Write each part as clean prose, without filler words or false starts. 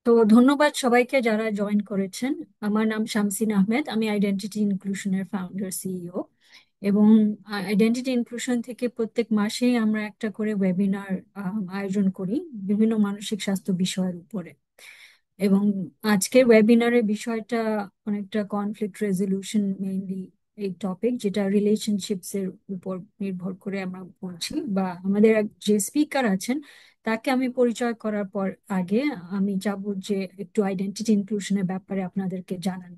তো ধন্যবাদ সবাইকে যারা জয়েন করেছেন। আমার নাম শামসিন আহমেদ, আমি আইডেন্টিটি ইনক্লুশনের ফাউন্ডার সিইও। এবং আইডেন্টিটি ইনক্লুশন থেকে প্রত্যেক মাসেই আমরা একটা করে ওয়েবিনার আয়োজন করি বিভিন্ন মানসিক স্বাস্থ্য বিষয়ের উপরে। এবং আজকের ওয়েবিনারের বিষয়টা অনেকটা কনফ্লিক্ট রেজলিউশন মেইনলি, এই টপিক যেটা রিলেশনশিপস এর উপর নির্ভর করে আমরা বলছি। বা আমাদের যে স্পিকার আছেন তাকে আমি পরিচয় করার পর আগে আমি চাবো যে একটু আইডেন্টিটি ইনক্লুশনের ব্যাপারে আপনাদেরকে জানান।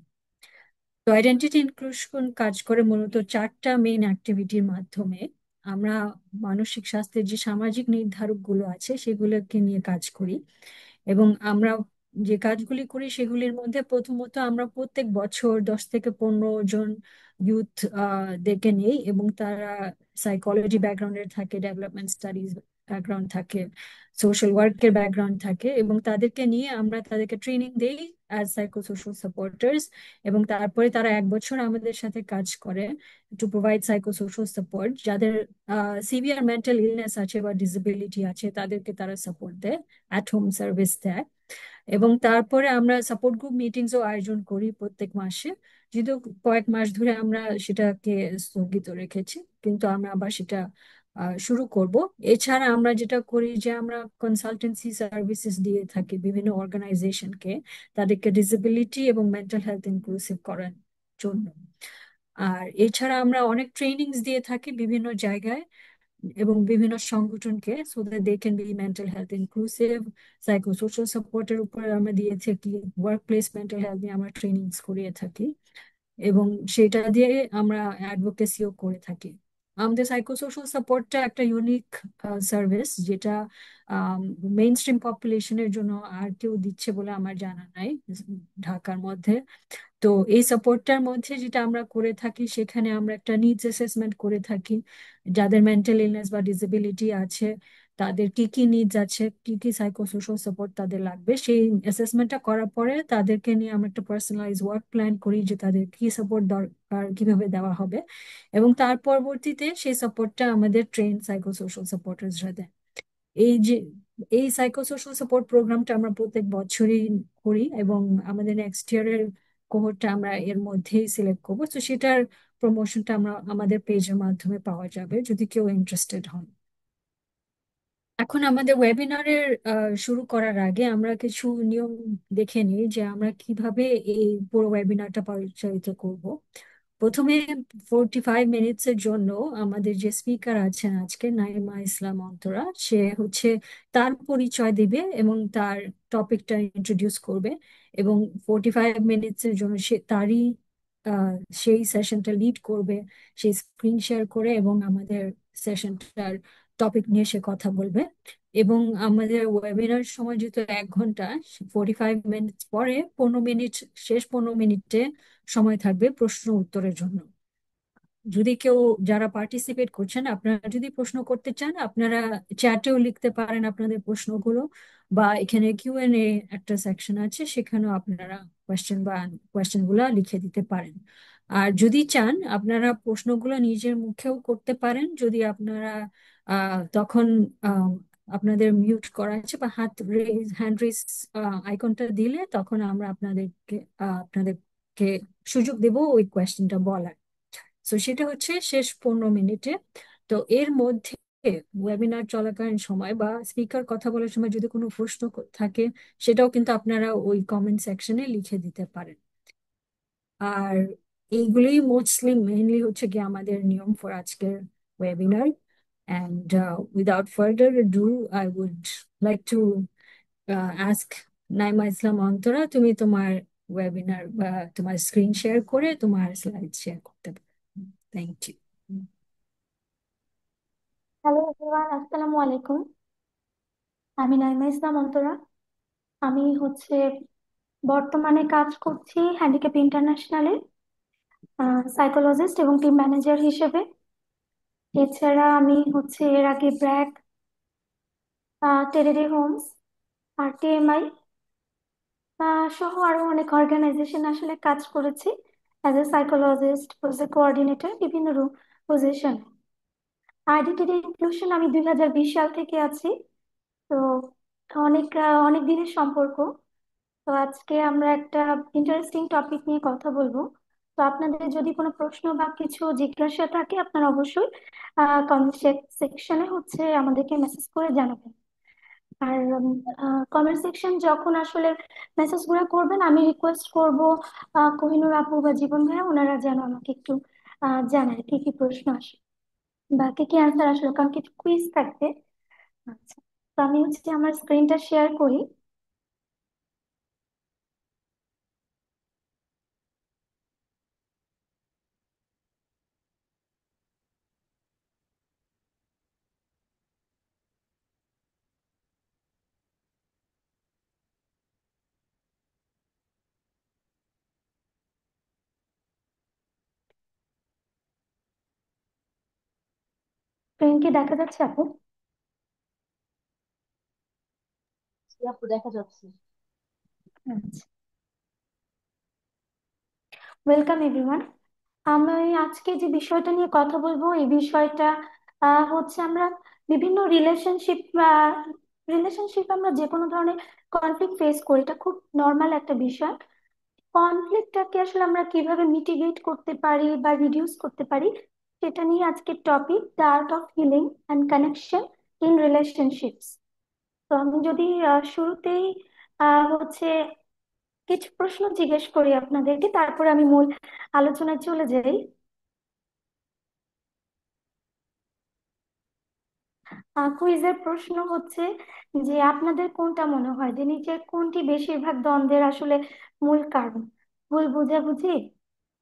তো আইডেন্টিটি ইনক্লুশন কাজ করে মূলত চারটা মেইন অ্যাক্টিভিটির মাধ্যমে। আমরা মানসিক স্বাস্থ্যের যে সামাজিক নির্ধারক গুলো আছে সেগুলোকে নিয়ে কাজ করি। এবং আমরা যে কাজগুলি করি সেগুলির মধ্যে প্রথমত আমরা প্রত্যেক বছর 10 থেকে 15 জন ইউথ দেরকে নেই, এবং তারা সাইকোলজি ব্যাকগ্রাউন্ডের থাকে, ডেভেলপমেন্ট স্টাডিজ ব্যাকগ্রাউন্ড থাকে, সোশ্যাল ওয়ার্কের ব্যাকগ্রাউন্ড থাকে, এবং তাদেরকে নিয়ে আমরা তাদেরকে ট্রেনিং দেই অ্যাজ সাইকোসোশ্যাল সাপোর্টার্স। এবং তারপরে তারা 1 বছর আমাদের সাথে কাজ করে টু প্রোভাইড সাইকোসোশ্যাল সাপোর্ট। যাদের সিভিয়ার মেন্টাল ইলনেস আছে বা ডিসেবিলিটি আছে তাদেরকে তারা সাপোর্ট দেয়, অ্যাট হোম সার্ভিস দেয়। এবং তারপরে আমরা সাপোর্ট গ্রুপ মিটিংসও আয়োজন করি প্রত্যেক মাসে। যদিও কয়েক মাস ধরে আমরা সেটাকে স্থগিত রেখেছি, কিন্তু আমরা আবার সেটা শুরু করব। এছাড়া আমরা যেটা করি যে আমরা কনসালটেন্সি সার্ভিসেস দিয়ে থাকি বিভিন্ন অর্গানাইজেশনকে, তাদেরকে ডিসেবিলিটি এবং মেন্টাল হেলথ ইনক্লুসিভ করার জন্য। আর এছাড়া আমরা অনেক ট্রেনিংস দিয়ে থাকি বিভিন্ন জায়গায় এবং বিভিন্ন সংগঠনকে, so that they can be mental health inclusive. Psychosocial সাপোর্টের উপরে আমরা দিয়ে থাকি, ওয়ার্ক প্লেস মেন্টাল হেলথ নিয়ে আমরা ট্রেনিংস করিয়ে থাকি, এবং সেটা দিয়ে আমরা অ্যাডভোকেসিও করে থাকি। আমাদের সাইকোসোশ্যাল সাপোর্টটা একটা ইউনিক সার্ভিস, যেটা মেইন স্ট্রিম পপুলেশনের জন্য আর কেউ দিচ্ছে বলে আমার জানা নাই ঢাকার মধ্যে। তো এই সাপোর্টটার মধ্যে যেটা আমরা করে থাকি, সেখানে আমরা একটা নিডস অ্যাসেসমেন্ট করে থাকি। যাদের মেন্টাল ইলনেস বা ডিসেবিলিটি আছে তাদের কি কি নিডস আছে, কি কি সাইকোসোশ্যাল সাপোর্ট তাদের লাগবে, সেই অ্যাসেসমেন্টটা করার পরে তাদেরকে নিয়ে আমরা একটা পার্সোনালাইজ ওয়ার্ক প্ল্যান করি যে তাদের কি সাপোর্ট দরকার, কিভাবে দেওয়া হবে। এবং তার পরবর্তীতে সেই সাপোর্টটা আমাদের ট্রেন সাইকোসোশ্যাল সাপোর্টার্সরা দেয়। এই যে এই সাইকোসোশ্যাল সাপোর্ট প্রোগ্রামটা আমরা প্রত্যেক বছরই করি, এবং আমাদের নেক্সট ইয়ারের কোহোরটা আমরা এর মধ্যেই সিলেক্ট করবো। তো সেটার প্রমোশনটা আমরা আমাদের পেজের মাধ্যমে পাওয়া যাবে যদি কেউ ইন্টারেস্টেড হন। এখন আমাদের ওয়েবিনারের শুরু করার আগে আমরা কিছু নিয়ম দেখে নিই যে আমরা কিভাবে এই পুরো ওয়েবিনারটা পরিচালিত করব। প্রথমে 45 মিনিটস এর জন্য আমাদের যে স্পিকার আছেন আজকে, নাইমা ইসলাম অন্তরা, সে হচ্ছে তার পরিচয় দিবে এবং তার টপিকটা ইন্ট্রোডিউস করবে। এবং 45 মিনিটস এর জন্য সে তারই আহ, সেই সেশনটা লিড করবে। সে স্ক্রিন শেয়ার করে এবং আমাদের সেশনটার টপিক নিয়ে সে কথা বলবে। এবং আমাদের ওয়েবিনার সময় যেহেতু 1 ঘন্টা, 45 মিনিটস পরে 15 মিনিট, শেষ 15 মিনিটে সময় থাকবে প্রশ্ন উত্তরের জন্য। যদি কেউ, যারা পার্টিসিপেট করছেন, আপনারা যদি প্রশ্ন করতে চান আপনারা চ্যাটেও লিখতে পারেন আপনাদের প্রশ্নগুলো, বা এখানে কিউএনএ একটা সেকশন আছে সেখানেও আপনারা কোয়েশ্চেন গুলা লিখে দিতে পারেন। আর যদি চান আপনারা প্রশ্নগুলো নিজের মুখেও করতে পারেন, যদি আপনারা তখন আহ, আপনাদের মিউট করা আছে বা হ্যান্ড রেজ আইকনটা দিলে তখন আমরা আপনাদেরকে সুযোগ দেব ওই কোয়েশ্চেনটা বলার। তো সেটা হচ্ছে শেষ 15 মিনিটে। তো এর মধ্যে ওয়েবিনার চলাকালীন সময় বা স্পিকার কথা বলার সময় যদি কোনো প্রশ্ন থাকে সেটাও কিন্তু আপনারা ওই কমেন্ট সেকশনে লিখে দিতে পারেন। আর এইগুলোই মোস্টলি মেইনলি হচ্ছে কি আমাদের নিয়ম ফর আজকের webinar. And without further ado, I would like to ask Naima Islam Antara, তুমি তোমার ওয়েবিনার বা তোমার স্ক্রিন শেয়ার করে তোমার স্লাইড শেয়ার করতে পারো। Thank you. হ্যালো এভরিওয়ান, আসসালামু আলাইকুম। আমি নাইমা ইসলাম অন্তরা। আমি বর্তমানে কাজ করছি হ্যান্ডিক্যাপ ইন্টারন্যাশনালে সাইকোলজিস্ট এবং টিম ম্যানেজার হিসেবে। এছাড়া আমি এর আগে ব্র্যাক, টেরিডি হোমস আর টিএমআই সহ আরো অনেক অর্গানাইজেশন আসলে কাজ করেছি as a psychologist, project coordinator, বিভিন্ন পজিশন। আইডেন্টিটি ইনক্লুশন আমি 2020 সাল থেকে আছি। তো অনেক দিনের সম্পর্ক। তো আজকে আমরা একটা ইন্টারেস্টিং টপিক নিয়ে কথা বলবো। তো আপনাদের যদি কোনো প্রশ্ন বা কিছু জিজ্ঞাসা থাকে, আপনারা অবশ্যই কমেন্ট সেকশনে আমাদেরকে মেসেজ করে জানাবেন। আর কমেন্ট সেকশন যখন আসলে মেসেজ গুলো করবেন, আমি রিকোয়েস্ট করব কোহিনুর আপু বা জীবন ভাইয়া ওনারা যেন আমাকে একটু জানায় কি কি প্রশ্ন আসে বা কি কি অ্যান্সার আসলো, কারণ কিছু কুইজ থাকবে। আচ্ছা, তো আমি আমার স্ক্রিনটা শেয়ার করি। স্ক্রিন কি দেখা যাচ্ছে আপু? জি আপু, দেখা যাচ্ছে। আচ্ছা, ওয়েলকাম এভরিওয়ান। আমি আজকে যে বিষয়টা নিয়ে কথা বলবো, এই বিষয়টা আমরা বিভিন্ন রিলেশনশিপ আমরা যে কোনো ধরনের কনফ্লিক্ট ফেস করি, এটা খুব নর্মাল একটা বিষয়। কনফ্লিক্টটাকে আসলে আমরা কিভাবে মিটিগেট করতে পারি বা রিডিউস করতে পারি, সেটা নিয়ে আজকের topic, the art of healing and connection in relationships. তো আমি যদি শুরুতেই হচ্ছে কিছু প্রশ্ন জিজ্ঞেস করি আপনাদেরকে, তারপরে আমি মূল আলোচনায় চলে যাই। কুইজের প্রশ্ন হচ্ছে যে আপনাদের কোনটা মনে হয় যে নিচের কোনটি বেশিরভাগ দ্বন্দ্বের আসলে মূল কারণ? ভুল বোঝাবুঝি,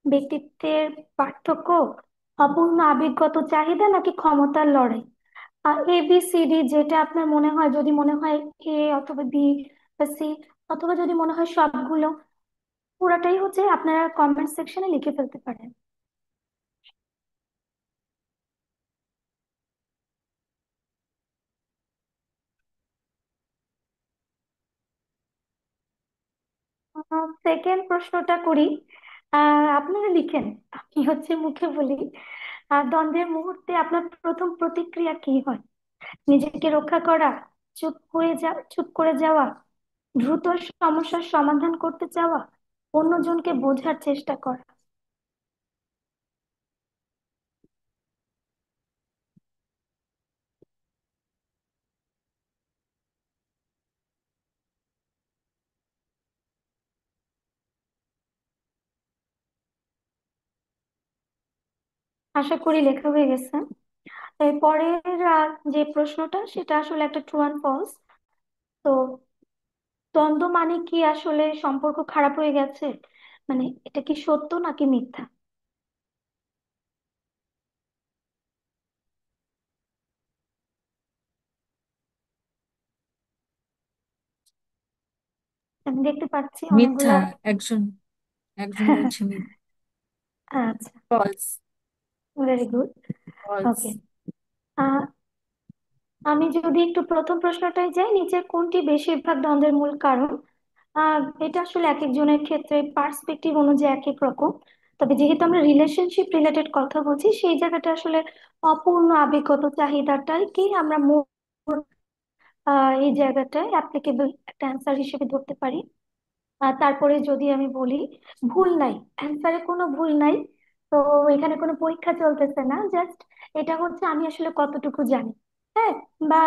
ব্যক্তিত্বের পার্থক্য, অপূর্ণ আবেগগত চাহিদা, নাকি ক্ষমতার লড়াই? এ বি সি ডি, যেটা আপনার মনে হয়, যদি মনে হয় এ অথবা বি বা সি, অথবা যদি মনে হয় সবগুলো, পুরাটাই আপনারা কমেন্ট সেকশনে লিখে ফেলতে পারেন। সেকেন্ড প্রশ্নটা করি। আপনারা লিখেন, আমি মুখে বলি। দ্বন্দ্বের মুহূর্তে আপনার প্রথম প্রতিক্রিয়া কি হয়? নিজেকে রক্ষা করা, চুপ করে যাওয়া, দ্রুত সমস্যার সমাধান করতে চাওয়া, অন্যজনকে বোঝার চেষ্টা করা? আশা করি লেখা হয়ে গেছে। এরপরের যে প্রশ্নটা, সেটা আসলে একটা ট্রু অ্যান্ড ফলস। তো দ্বন্দ্ব মানে কি আসলে সম্পর্ক খারাপ হয়ে গেছে? মানে এটা কি সত্য নাকি মিথ্যা? আমি দেখতে পাচ্ছি মিথ্যা। অনেকগুলা। একজন একজন বলছে আচ্ছা, ফলস। Very good. ফলস। ওকে, আমি যদি একটু প্রথম প্রশ্নটাই যাই, নিচের কোনটি বেশিরভাগ দ্বন্দ্বের মূল কারণ? এটা আসলে এক একজনের ক্ষেত্রে পার্সপেক্টিভ অনুযায়ী এক এক রকম। তবে যেহেতু আমরা রিলেশনশিপ রিলেটেড কথা বলছি, সেই জায়গাটা আসলে অপূর্ণ আবেগগত চাহিদাটাই কি আমরা মূল এই জায়গাটায় অ্যাপ্লিকেবল একটা অ্যান্সার হিসেবে ধরতে পারি। তারপরে যদি আমি বলি, ভুল নাই, অ্যান্সারে কোনো ভুল নাই। তো এখানে কোনো পরীক্ষা চলতেছে না, জাস্ট এটা আমি আসলে কতটুকু জানি। হ্যাঁ, বা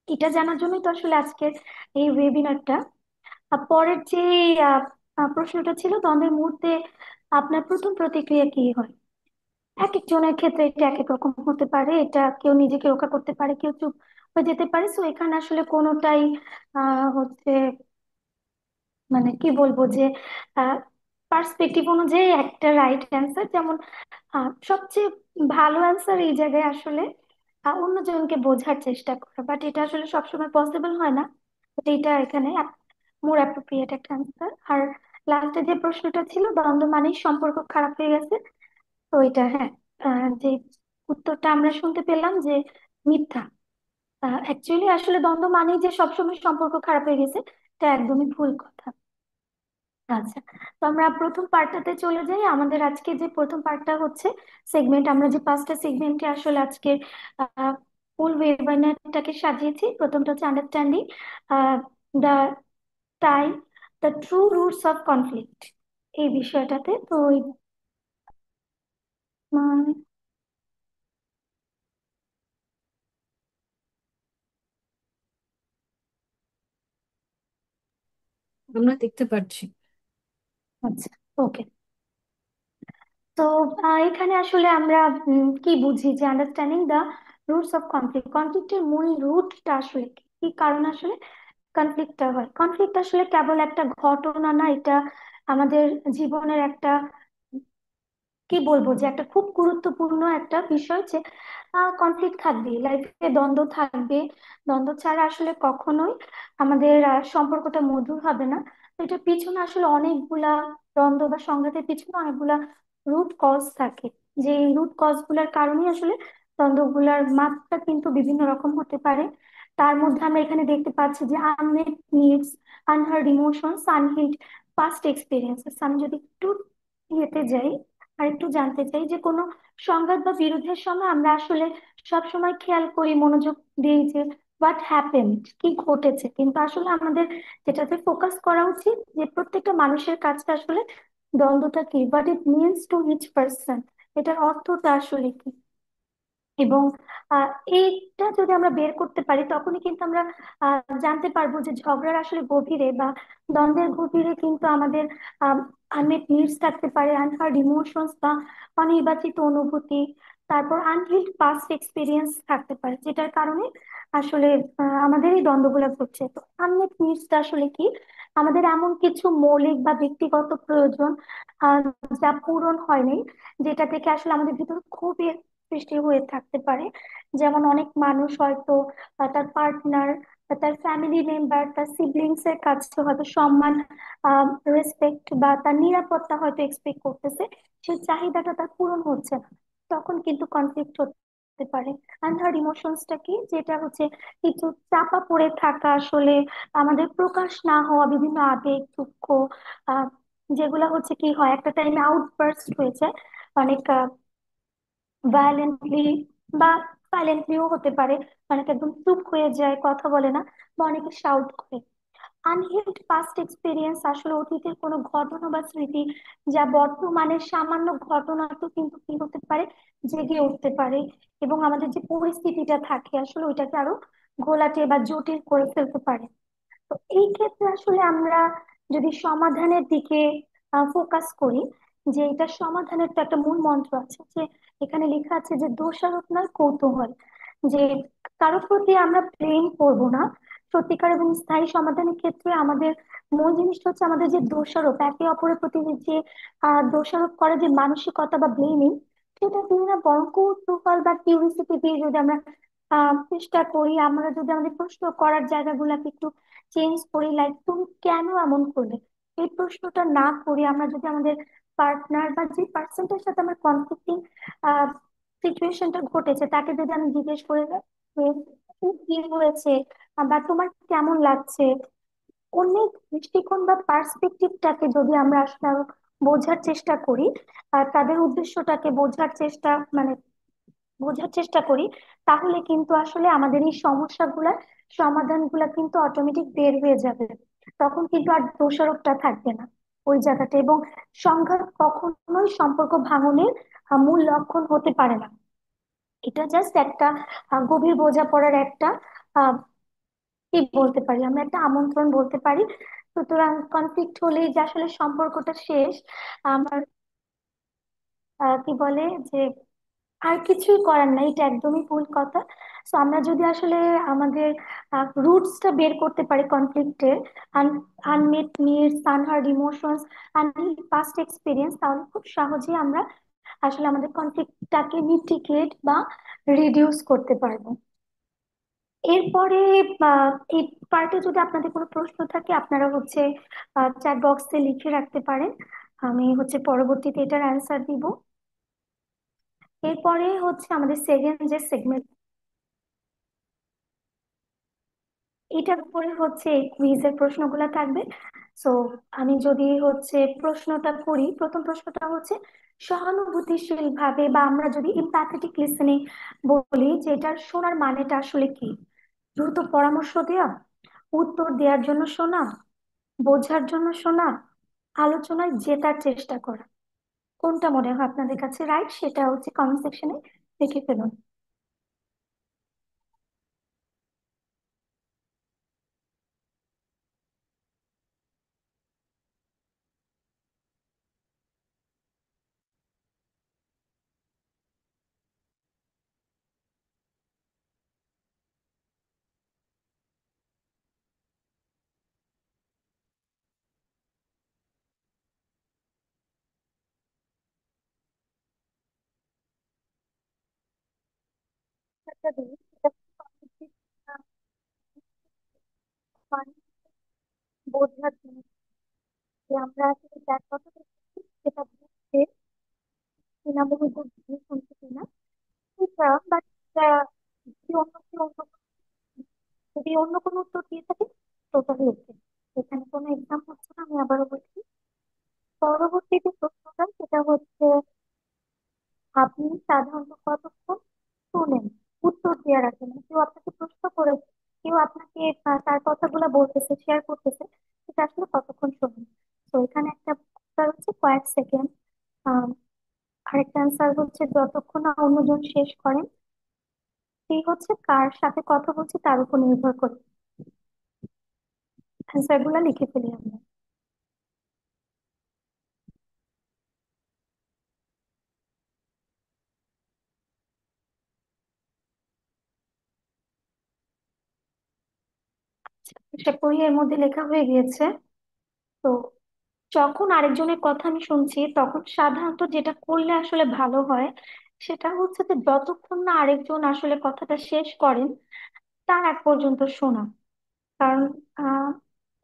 এটা জানার জন্যই তো আসলে আজকের এই ওয়েবিনারটা। পরের যে আহ, প্রশ্নটা ছিল, দ্বন্দ্বের মুহূর্তে আপনার প্রথম প্রতিক্রিয়া কি হয়? এক একজনের ক্ষেত্রে এটা এক এক রকম হতে পারে। এটা কেউ নিজেকে রক্ষা করতে পারে, কেউ চুপ হয়ে যেতে পারে। সো এখানে আসলে কোনোটাই মানে কি বলবো যে পার্সপেক্টিভ অনুযায়ী একটা রাইট অ্যান্সার। যেমন সবচেয়ে ভালো অ্যান্সার এই জায়গায় আসলে অন্যজনকে বোঝার চেষ্টা করা, বাট এটা আসলে সবসময় পসিবল হয় না। But এটা এখানে মোর অ্যাপ্রোপ্রিয়েট একটা অ্যান্সার। আর লাস্টে যে প্রশ্নটা ছিল, দ্বন্দ্ব মানেই সম্পর্ক খারাপ হয়ে গেছে, তো এটা হ্যাঁ, যে উত্তরটা আমরা শুনতে পেলাম যে মিথ্যা। অ্যাকচুয়ালি আসলে দ্বন্দ্ব মানেই যে সবসময় সম্পর্ক খারাপ হয়ে গেছে, এটা একদমই ভুল কথা। আচ্ছা, তো আমরা প্রথম পার্টটাতে চলে যাই। আমাদের আজকে যে প্রথম পার্টটা সেগমেন্ট, আমরা যে পাঁচটা সেগমেন্টে আসলে আজকে ফুল ওয়েবিনারটাকে সাজিয়েছি। প্রথমটা হচ্ছে understanding the tie the true roots of conflict, এই বিষয়টাতে তো মানে আমরা দেখতে পাচ্ছি। আচ্ছা, ওকে। তো এখানে আসলে আমরা কি বুঝি যে understanding the roots of conflict, কনফ্লিক্টের মূল রুটটা আসলে কি কি কারণ আসলে কনফ্লিক্টটা হয়। কনফ্লিক্ট আসলে কেবল একটা ঘটনা না, এটা আমাদের জীবনের একটা কি বলবো যে একটা খুব গুরুত্বপূর্ণ একটা বিষয় যে কনফ্লিক্ট থাকবে লাইফে, দ্বন্দ্ব থাকবে। দ্বন্দ্ব ছাড়া আসলে কখনোই আমাদের সম্পর্কটা মধুর হবে না। তো এটার পিছনে আসলে অনেকগুলা দ্বন্দ্ব বা সংঘাতের পিছনে অনেকগুলা রুট কজ থাকে, যে রুট কজ গুলার কারণে আসলে দ্বন্দ্বগুলার মাত্রা কিন্তু বিভিন্ন রকম হতে পারে। তার মধ্যে আমরা এখানে দেখতে পাচ্ছি যে unmet needs, unheard emotions, unhealed past experiences. আমি যদি একটু ইয়েতে যাই আর একটু জানতে চাই যে কোনো সংঘাত বা বিরোধের সময় আমরা আসলে সব সময় খেয়াল করি, মনোযোগ দিই যে হোয়াট হ্যাপেন্ড, কি ঘটেছে, কিন্তু আসলে আমাদের যেটাতে ফোকাস করা উচিত যে প্রত্যেকটা মানুষের কাছে আসলে দ্বন্দ্বটা কি, what it means to each person, এটার অর্থটা আসলে কি। এবং আহ, এইটা যদি আমরা বের করতে পারি তখনই কিন্তু আমরা জানতে পারবো যে ঝগড়ার আসলে গভীরে বা দ্বন্দ্বের গভীরে কিন্তু আমাদের আনমেট নিডস থাকতে পারে, আনহার্ড ইমোশনস বা অনির্বাচিত অনুভূতি, তারপর আনহিল্ড পাস্ট এক্সপিরিয়েন্স থাকতে পারে, যেটার কারণে আসলে আমাদের এই দ্বন্দ্বগুলো ঘটছে। তো আনমেট নিডসটা আসলে কি, আমাদের এমন কিছু মৌলিক বা ব্যক্তিগত প্রয়োজন আহ, যা পূরণ হয়নি, যেটা থেকে আসলে আমাদের ভিতর ক্ষোভের সৃষ্টি হয়ে থাকতে পারে। যেমন অনেক মানুষ হয়তো তার পার্টনার, তার ফ্যামিলি মেম্বার, তার সিবলিংস এর কাছে হয়তো সম্মান, রেসপেক্ট বা তার নিরাপত্তা হয়তো এক্সপেক্ট করতেছে, সেই চাহিদাটা তার পূরণ হচ্ছে না, তখন কিন্তু কনফ্লিক্ট হতে পারে। আনহার্ড ইমোশনসটা কি, যেটা হচ্ছে কিছু চাপা পড়ে থাকা, আসলে আমাদের প্রকাশ না হওয়া বিভিন্ন আবেগ, দুঃখ, আহ যেগুলা হচ্ছে কি হয় একটা টাইমে আউটবার্স্ট হয়েছে অনেক ভায়োলেন্টলি বা সাইলেন্টলিও হতে পারে। অনেকে একদম চুপ হয়ে যায়, কথা বলে না, বা অনেকে শাউট করে। আনহিল্ড পাস্ট এক্সপিরিয়েন্স আসলে অতীতের কোনো ঘটনা বা স্মৃতি যা বর্তমানের সামান্য ঘটনা তো কিন্তু কি হতে পারে, জেগে উঠতে পারে, এবং আমাদের যে পরিস্থিতিটা থাকে আসলে ওইটাকে আরো ঘোলাটে বা জটিল করে ফেলতে পারে। তো এই ক্ষেত্রে আসলে আমরা যদি সমাধানের দিকে ফোকাস করি, যে এটা সমাধানের তো একটা মূল মন্ত্র আছে, যে এখানে লেখা আছে যে দোষারোপ নয় কৌতূহল, যে কারোর প্রতি আমরা ব্লেম করব না। সত্যিকার এবং স্থায়ী সমাধানের ক্ষেত্রে আমাদের মূল জিনিসটা হচ্ছে আমাদের যে দোষারোপ, একে অপরের প্রতি যে দোষারোপ করার যে মানসিকতা বা ব্লেমিং, সেটা দিয়ে না বরং কৌতূহল বা কিউরিসিটি দিয়ে যদি আমরা চেষ্টা করি, আমরা যদি আমাদের প্রশ্ন করার জায়গাগুলোকে একটু চেঞ্জ করি, লাইক তুমি কেন এমন করলে, এই প্রশ্নটা না করি আমরা যদি আমাদের পার্টনার বা যে পার্সনটার সাথে আমার কনফ্লিক্টিং সিচুয়েশনটা ঘটেছে তাকে যদি আমি জিজ্ঞেস করে যে, কি হয়েছে বা তোমার কেমন লাগছে, অনেক দৃষ্টিকোণ বা পার্সপেক্টিভটাকে যদি আমরা আসলে আরো বোঝার চেষ্টা করি, আর তাদের উদ্দেশ্যটাকে বোঝার চেষ্টা করি, তাহলে কিন্তু আসলে আমাদের এই সমস্যাগুলার সমাধানগুলা কিন্তু অটোমেটিক বের হয়ে যাবে। তখন কিন্তু আর দোষারোপটা থাকবে না ওই জায়গাটা, এবং সংঘাত কখনোই সম্পর্ক ভাঙনের মূল লক্ষণ হতে পারে না। এটা জাস্ট একটা গভীর বোঝাপড়ার একটা আহ কি বলতে পারি, আমরা একটা আমন্ত্রণ বলতে পারি। সুতরাং কনফ্লিক্ট হলেই যে আসলে সম্পর্কটা শেষ, আমার কি বলে যে আর কিছুই করার নাই, এটা একদমই ভুল কথা। তো আমরা যদি আসলে আমাদের রুটসটা বের করতে পারি কনফ্লিক্টের, unmet needs, unheard emotions, unhealed past experience, তাহলে খুব সহজেই আমরা আসলে আমাদের কনফ্লিক্টটাকে মিটিগেট বা রিডিউস করতে পারবো। এরপরে এই পার্টে যদি আপনাদের কোনো প্রশ্ন থাকে আপনারা হচ্ছে চ্যাট বক্সে লিখে রাখতে পারেন, আমি হচ্ছে পরবর্তীতে এটার অ্যান্সার দিব। এরপরে হচ্ছে আমাদের সেকেন্ড যে সেগমেন্ট, এটার উপরে হচ্ছে কুইজের প্রশ্নগুলো থাকবে। সো আমি যদি হচ্ছে প্রশ্নটা করি, প্রথম প্রশ্নটা হচ্ছে সহানুভূতিশীল ভাবে বা আমরা যদি ইম্প্যাথেটিক লিসেনিং বলি, যে এটার শোনার মানেটা আসলে কি, দ্রুত পরামর্শ দেওয়া, উত্তর দেওয়ার জন্য শোনা, বোঝার জন্য শোনা, আলোচনায় জেতার চেষ্টা করা, কোনটা মনে হয় আপনাদের কাছে রাইট সেটা হচ্ছে কমেন্ট সেকশনে লিখে ফেলুন। একটা জিনিস, সেটা হচ্ছে কমিউনিকেট, মানে বোঝার জন্য যে আমরা আসলে যার কথা বলছি সেটা বুঝতে কিনা, মনোযোগ দিয়ে শুনছে কিনা এটা। বাট যদি অন্য কেউ যদি অন্য কোনো উত্তর দিয়ে থাকে, টোটালি ওকে। এখানে কোনো এক্সাম হচ্ছে না, আমি আবারও বলছি। পরবর্তী যে প্রশ্নটা সেটা হচ্ছে, আপনি সাধারণত কতক্ষণ শোনেন, উত্তর দেওয়ার আগে? মানে কেউ আপনাকে প্রশ্ন করেছে, কেউ আপনাকে তার কথাগুলো বলতেছে, শেয়ার করতেছে, সেটা আসলে কতক্ষণ শোনেন। তো এখানে একটা উত্তর হচ্ছে কয়েক সেকেন্ড। আহ আরেকটা অ্যান্সার হচ্ছে যতক্ষণ না অন্যজন শেষ করেন। এই হচ্ছে কার সাথে কথা বলছি তার উপর নির্ভর করে অ্যান্সার গুলা লিখে ফেলি আমরা। সেটা পড়ি, এর মধ্যে লেখা হয়ে গিয়েছে। তো যখন আরেকজনের কথা আমি শুনছি তখন সাধারণত যেটা করলে আসলে ভালো হয় সেটা হচ্ছে যে যতক্ষণ না আরেকজন আসলে কথাটা শেষ করেন তার এক পর্যন্ত শোনা। কারণ আহ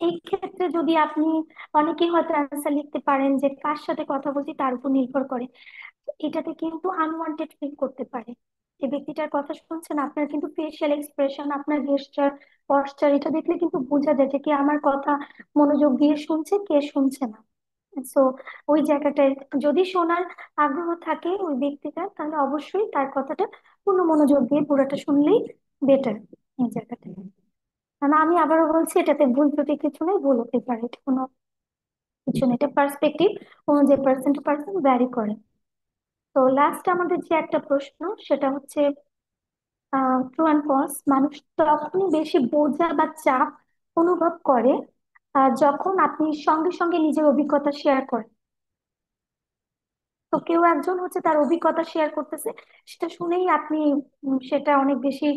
এই ক্ষেত্রে যদি আপনি, অনেকেই হয়তো অ্যান্সার লিখতে পারেন যে কার সাথে কথা বলছি তার উপর নির্ভর করে, এটাতে কিন্তু আনওয়ান্টেড ফিল করতে পারে। যে ব্যক্তিটার কথা শুনছেন, আপনার কিন্তু ফেসিয়াল এক্সপ্রেশন, আপনার গেস্টার, পশ্চার, এটা দেখলে কিন্তু বোঝা যায় যে কে আমার কথা মনোযোগ দিয়ে শুনছে, কে শুনছে না। সো ওই জায়গাটায় যদি শোনার আগ্রহ থাকে ওই ব্যক্তিটার, তাহলে অবশ্যই তার কথাটা পূর্ণ মনোযোগ দিয়ে পুরোটা শুনলেই বেটার এই জায়গাটায়। কারণ আমি আবারও বলছি, এটাতে ভুল ত্রুটি কিছু নেই, ভুল হতে পারে, এটা কোনো কিছু নেই, এটা পার্সপেক্টিভ অনুযায়ী পার্সন টু পার্সন ভ্যারি করে। তো লাস্ট আমাদের যে একটা প্রশ্ন সেটা হচ্ছে ট্রু অ্যান্ড ফলস। মানুষ তখনই বেশি বোঝা বা চাপ অনুভব করে যখন আপনি সঙ্গে সঙ্গে নিজের অভিজ্ঞতা শেয়ার করেন। তো কেউ একজন হচ্ছে তার অভিজ্ঞতা শেয়ার করতেছে, সেটা শুনেই আপনি সেটা অনেক বেশি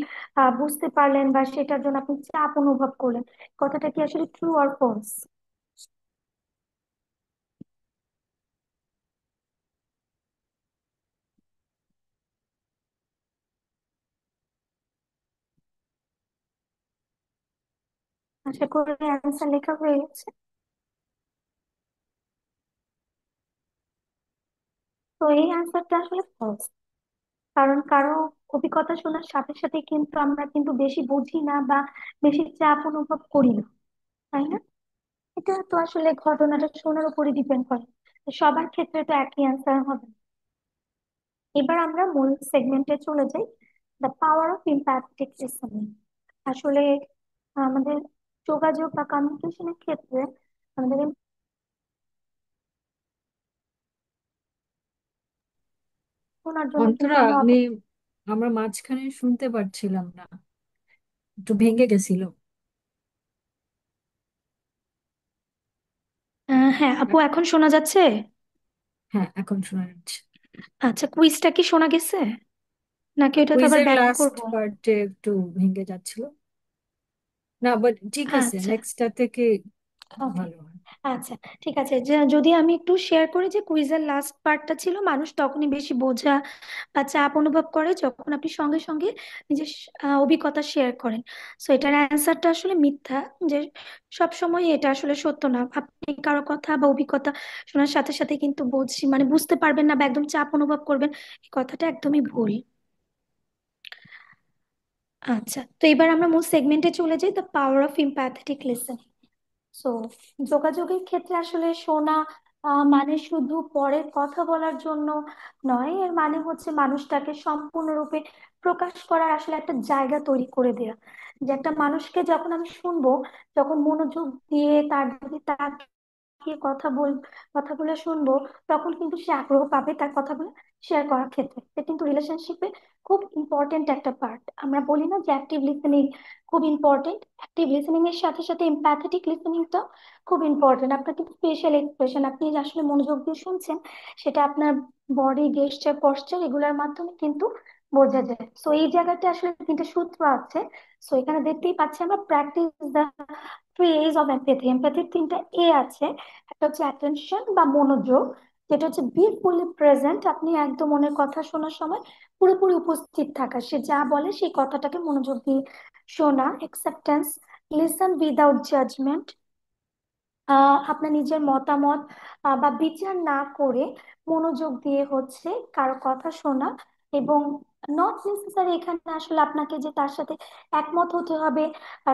বুঝতে পারলেন বা সেটার জন্য আপনি চাপ অনুভব করলেন। কথাটা কি আসলে ট্রু অর ফলস? আশা করি অ্যান্সার লেখা হয়ে গেছে। তো এই অ্যান্সারটা আসলে ফলস। কারণ কারো অভিজ্ঞতা শোনার সাথে সাথে কিন্তু আমরা কিন্তু বেশি বুঝি না বা বেশি চাপ অনুভব করি না, তাই না? এটা তো আসলে ঘটনাটা শোনার উপরই ডিপেন্ড করে, তো সবার ক্ষেত্রে তো একই অ্যান্সার হবে না। এবার আমরা মূল সেগমেন্টে চলে যাই, the power of empathetic listening. আসলে আমাদের যোগাযোগ বা কমিউনিকেশনের ক্ষেত্রে আমাদের শোনার জন্য কিন্তু অন্তরা, আমরা আমরা মাঝখানে শুনতে পারছিলাম না, একটু ভেঙে গেছিল। হ্যাঁ আপু, এখন শোনা যাচ্ছে? হ্যাঁ, এখন শোনা যাচ্ছে। আচ্ছা, কুইজটা কি শোনা গেছে নাকি ওটাতে আবার কুইজের ব্যাক লাস্ট করব? পার্টে একটু ভেঙে যাচ্ছিল। না, বাট ঠিক আছে, আচ্ছা, নেক্সটটা থেকে ওকে, ভালো হয়। আচ্ছা, ঠিক আছে। যদি আমি একটু শেয়ার করি যে কুইজের লাস্ট পার্টটা ছিল, মানুষ তখনই বেশি বোঝা বা চাপ অনুভব করে যখন আপনি সঙ্গে সঙ্গে নিজের অভিজ্ঞতা শেয়ার করেন। সো এটার অ্যান্সারটা আসলে মিথ্যা, যে সব সময় এটা আসলে সত্য না। আপনি কারো কথা বা অভিজ্ঞতা শোনার সাথে সাথে কিন্তু মানে বুঝতে পারবেন না বা একদম চাপ অনুভব করবেন, এই কথাটা একদমই ভুল। আচ্ছা, তো এবার আমরা মূল সেগমেন্টে চলে যাই, the power of empathetic listening. So যোগাযোগের ক্ষেত্রে আসলে শোনা মানে শুধু পরের কথা বলার জন্য নয়, এর মানে হচ্ছে মানুষটাকে সম্পূর্ণরূপে প্রকাশ করার আসলে একটা জায়গা তৈরি করে দেয়া। যে একটা মানুষকে যখন আমি শুনবো, যখন মনোযোগ দিয়ে তার দিকে তাকিয়ে কথাগুলো শুনবো, তখন কিন্তু সে আগ্রহ পাবে তার কথাগুলো শেয়ার করার ক্ষেত্রে। এটা কিন্তু রিলেশনশিপে খুব ইম্পর্টেন্ট একটা পার্ট। আমরা বলি না যে অ্যাক্টিভ লিসেনিং খুব ইম্পর্টেন্ট। অ্যাক্টিভ লিসেনিং এর সাথে সাথে এমপ্যাথেটিক লিসেনিংটা খুব ইম্পর্টেন্ট। আপনার কিন্তু ফেশিয়াল এক্সপ্রেশন, আপনি যে আসলে মনোযোগ দিয়ে শুনছেন, সেটা আপনার বডি গেস্টার পশ্চার এগুলোর মাধ্যমে কিন্তু বোঝা যায়। সো এই জায়গাতে আসলে তিনটা সূত্র আছে। সো এখানে দেখতেই পাচ্ছি আমরা practice the 3 A's of empathy. এমপ্যাথির তিনটা এ আছে। একটা হচ্ছে অ্যাটেনশন বা মনোযোগ, যেটা হচ্ছে বি ফুলি প্রেজেন্ট, আপনি একদম মনের কথা শোনার সময় পুরোপুরি উপস্থিত থাকা, সে যা বলে সেই কথাটাকে মনোযোগ দিয়ে শোনা। অ্যাকসেপ্টেন্স, লিসন উইদাউট জাজমেন্ট, আপনার নিজের মতামত বা বিচার না করে মনোযোগ দিয়ে হচ্ছে কারো কথা শোনা। এবং নট নেসেসারি এখানে আসলে আপনাকে যে তার সাথে একমত হতে হবে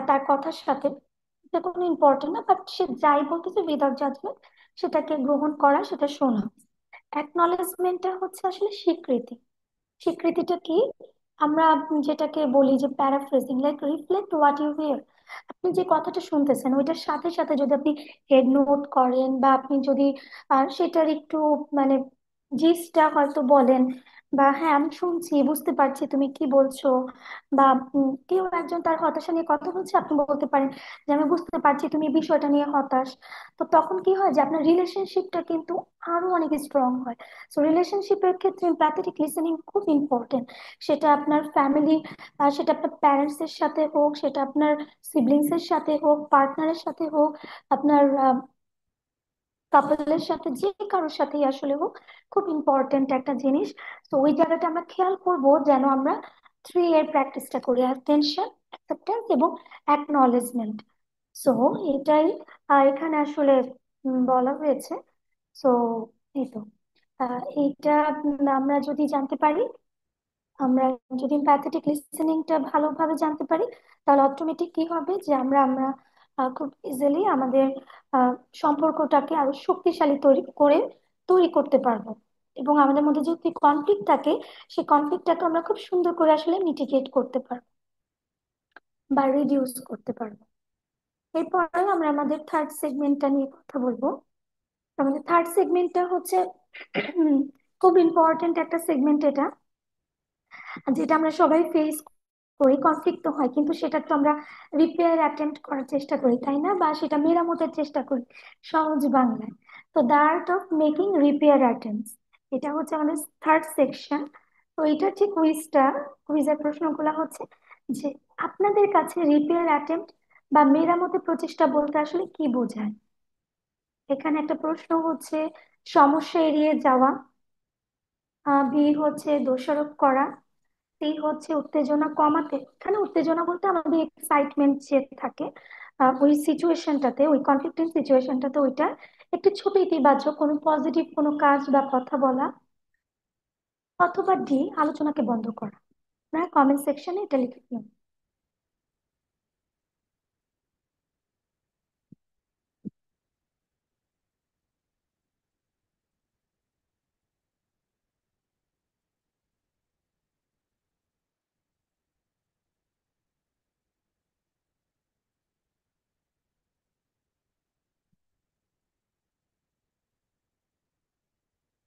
তার কথার সাথে, এটা কোনো ইম্পর্টেন্ট না, বাট সে যাই বলতেছে উইদাউট জাজমেন্ট সেটাকে গ্রহণ করা, সেটা শোনা। অ্যাকনলেজমেন্টটা হচ্ছে আসলে স্বীকৃতি। স্বীকৃতিটা কি? আমরা যেটাকে বলি যে paraphrasing, like reflect what you hear. আপনি যে কথাটা শুনতেছেন ওইটার সাথে সাথে যদি আপনি হেড নোট করেন, বা আপনি যদি সেটার একটু মানে জিসটা হয়তো বলেন, বা হ্যাঁ আমি শুনছি, বুঝতে পারছি তুমি কি বলছো, বা কেউ একজন তার হতাশা নিয়ে কথা বলছে, আপনি বলতে পারেন যে আমি বুঝতে পারছি তুমি এই বিষয়টা নিয়ে হতাশ। তো তখন কি হয় যে আপনার রিলেশনশিপটা কিন্তু আরো অনেক স্ট্রং হয়। সো রিলেশনশিপের ক্ষেত্রে এমপ্যাথেটিক লিসেনিং খুব ইম্পর্টেন্ট। সেটা আপনার ফ্যামিলি, সেটা আপনার প্যারেন্টস এর সাথে হোক, সেটা আপনার সিবলিংস এর সাথে হোক, পার্টনারের সাথে হোক, আপনার কাপলের সাথে, যে কারোর সাথেই আসলে হোক, খুব ইম্পর্টেন্ট একটা জিনিস। তো ওই জায়গাটা আমরা খেয়াল করব যেন আমরা 3 এর প্র্যাকটিসটা করি: অ্যাটেনশন, অ্যাকসেপ্টেন্স এবং অ্যাকনলেজমেন্ট। সো এটাই এখানে আসলে বলা হয়েছে। সো এই তো এইটা আমরা যদি জানতে পারি, আমরা যদি প্যাথেটিক লিসেনিংটা ভালোভাবে জানতে পারি, তাহলে অটোমেটিক কি হবে যে আমরা আমরা খুব ইজিলি আমাদের আহ, সম্পর্কটাকে আরো শক্তিশালী তৈরি করতে পারবো। এবং আমাদের মধ্যে যদি কনফ্লিক্ট থাকে, সেই কনফ্লিক্টটাকে আমরা খুব সুন্দর করে আসলে মিটিগেট করতে পারবো বা রিডিউস করতে পারবো। এরপরে আমরা আমাদের থার্ড সেগমেন্টটা নিয়ে কথা বলবো। আমাদের থার্ড সেগমেন্টটা হচ্ছে খুব ইম্পর্টেন্ট একটা সেগমেন্ট এটা, যেটা আমরা সবাই ফেস করি। কনফ্লিক্ট তো হয়, কিন্তু সেটা তো আমরা রিপেয়ার অ্যাটেম্প্ট করার চেষ্টা করি, তাই না? বা সেটা মেরামতের চেষ্টা করি সহজ বাংলায়। তো the art of making repair attempts, এটা হচ্ছে আমাদের থার্ড সেকশন। তো এটা ঠিক কুইজের প্রশ্নগুলো হচ্ছে যে আপনাদের কাছে রিপেয়ার অ্যাটেম্প্ট বা মেরামতের প্রচেষ্টা বলতে আসলে কি বোঝায়। এখানে একটা প্রশ্ন হচ্ছে সমস্যা এড়িয়ে যাওয়া, বি হচ্ছে দোষারোপ করা, এই হচ্ছে উত্তেজনা কমাতে। এখানে উত্তেজনা বলতে আমাদের এক্সাইটমেন্ট যে থাকে ওই সিচুয়েশনটাতে, ওই কনফ্লিক্টিং সিচুয়েশনটাতে, ওইটা একটি ছোট ইতিবাচক কোনো পজিটিভ কোনো কাজ বা কথা বলা। অথবা ডি, আলোচনাকে বন্ধ করা। আপনারা কমেন্ট সেকশনে এটা লিখে দিন।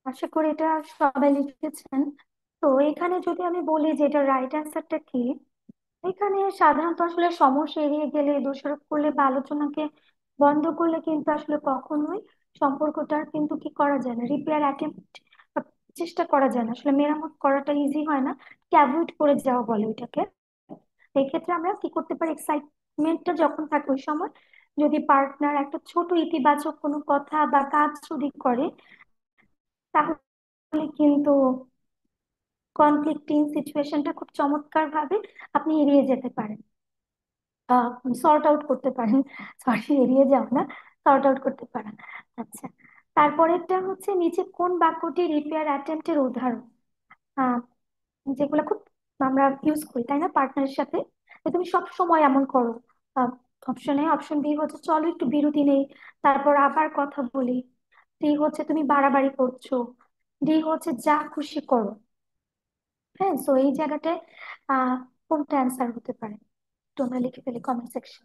আশা করি এটা সবাই লিখেছেন। তো এখানে যদি আমি বলি যে এটা রাইট অ্যান্সারটা কি, এখানে সাধারণত আসলে সমস্যা এড়িয়ে গেলে, দোষারোপ করলে বা আলোচনাকে বন্ধ করলে কিন্তু আসলে কখনোই সম্পর্কটার কিন্তু কি করা যায় না, রিপেয়ার অ্যাটেম্প্ট চেষ্টা করা যায় না, আসলে মেরামত করাটা ইজি হয় না, অ্যাভয়েড করে যাওয়া বলে ওইটাকে। এই ক্ষেত্রে আমরা কি করতে পারি, এক্সাইটমেন্টটা যখন থাকে ওই সময় যদি পার্টনার একটা ছোট ইতিবাচক কোনো কথা বা কাজ যদি করে, তাহলে কিন্তু কনফ্লিক্টিং সিচুয়েশনটা খুব চমৎকার ভাবে আপনি এড়িয়ে যেতে পারেন, সর্ট আউট করতে পারেন। সরি, এড়িয়ে যাও না, সর্ট আউট করতে পারেন। আচ্ছা, তারপরেরটা হচ্ছে নিচে কোন বাক্যটি রিপেয়ার অ্যাটেম্পটের উদাহরণ। আহ যেগুলো খুব আমরা ইউজ করি, তাই না, পার্টনারের সাথে, যে তুমি সব সময় এমন করো। অপশন বি হচ্ছে চলো একটু বিরতি নেই, তারপর আবার কথা বলি। সি হচ্ছে তুমি বাড়াবাড়ি করছো। ডি হচ্ছে যা খুশি করো। হ্যাঁ, সো এই জায়গাটায় আহ কোনটা অ্যান্সার হতে পারে তোমরা লিখে ফেলে কমেন্ট সেকশন।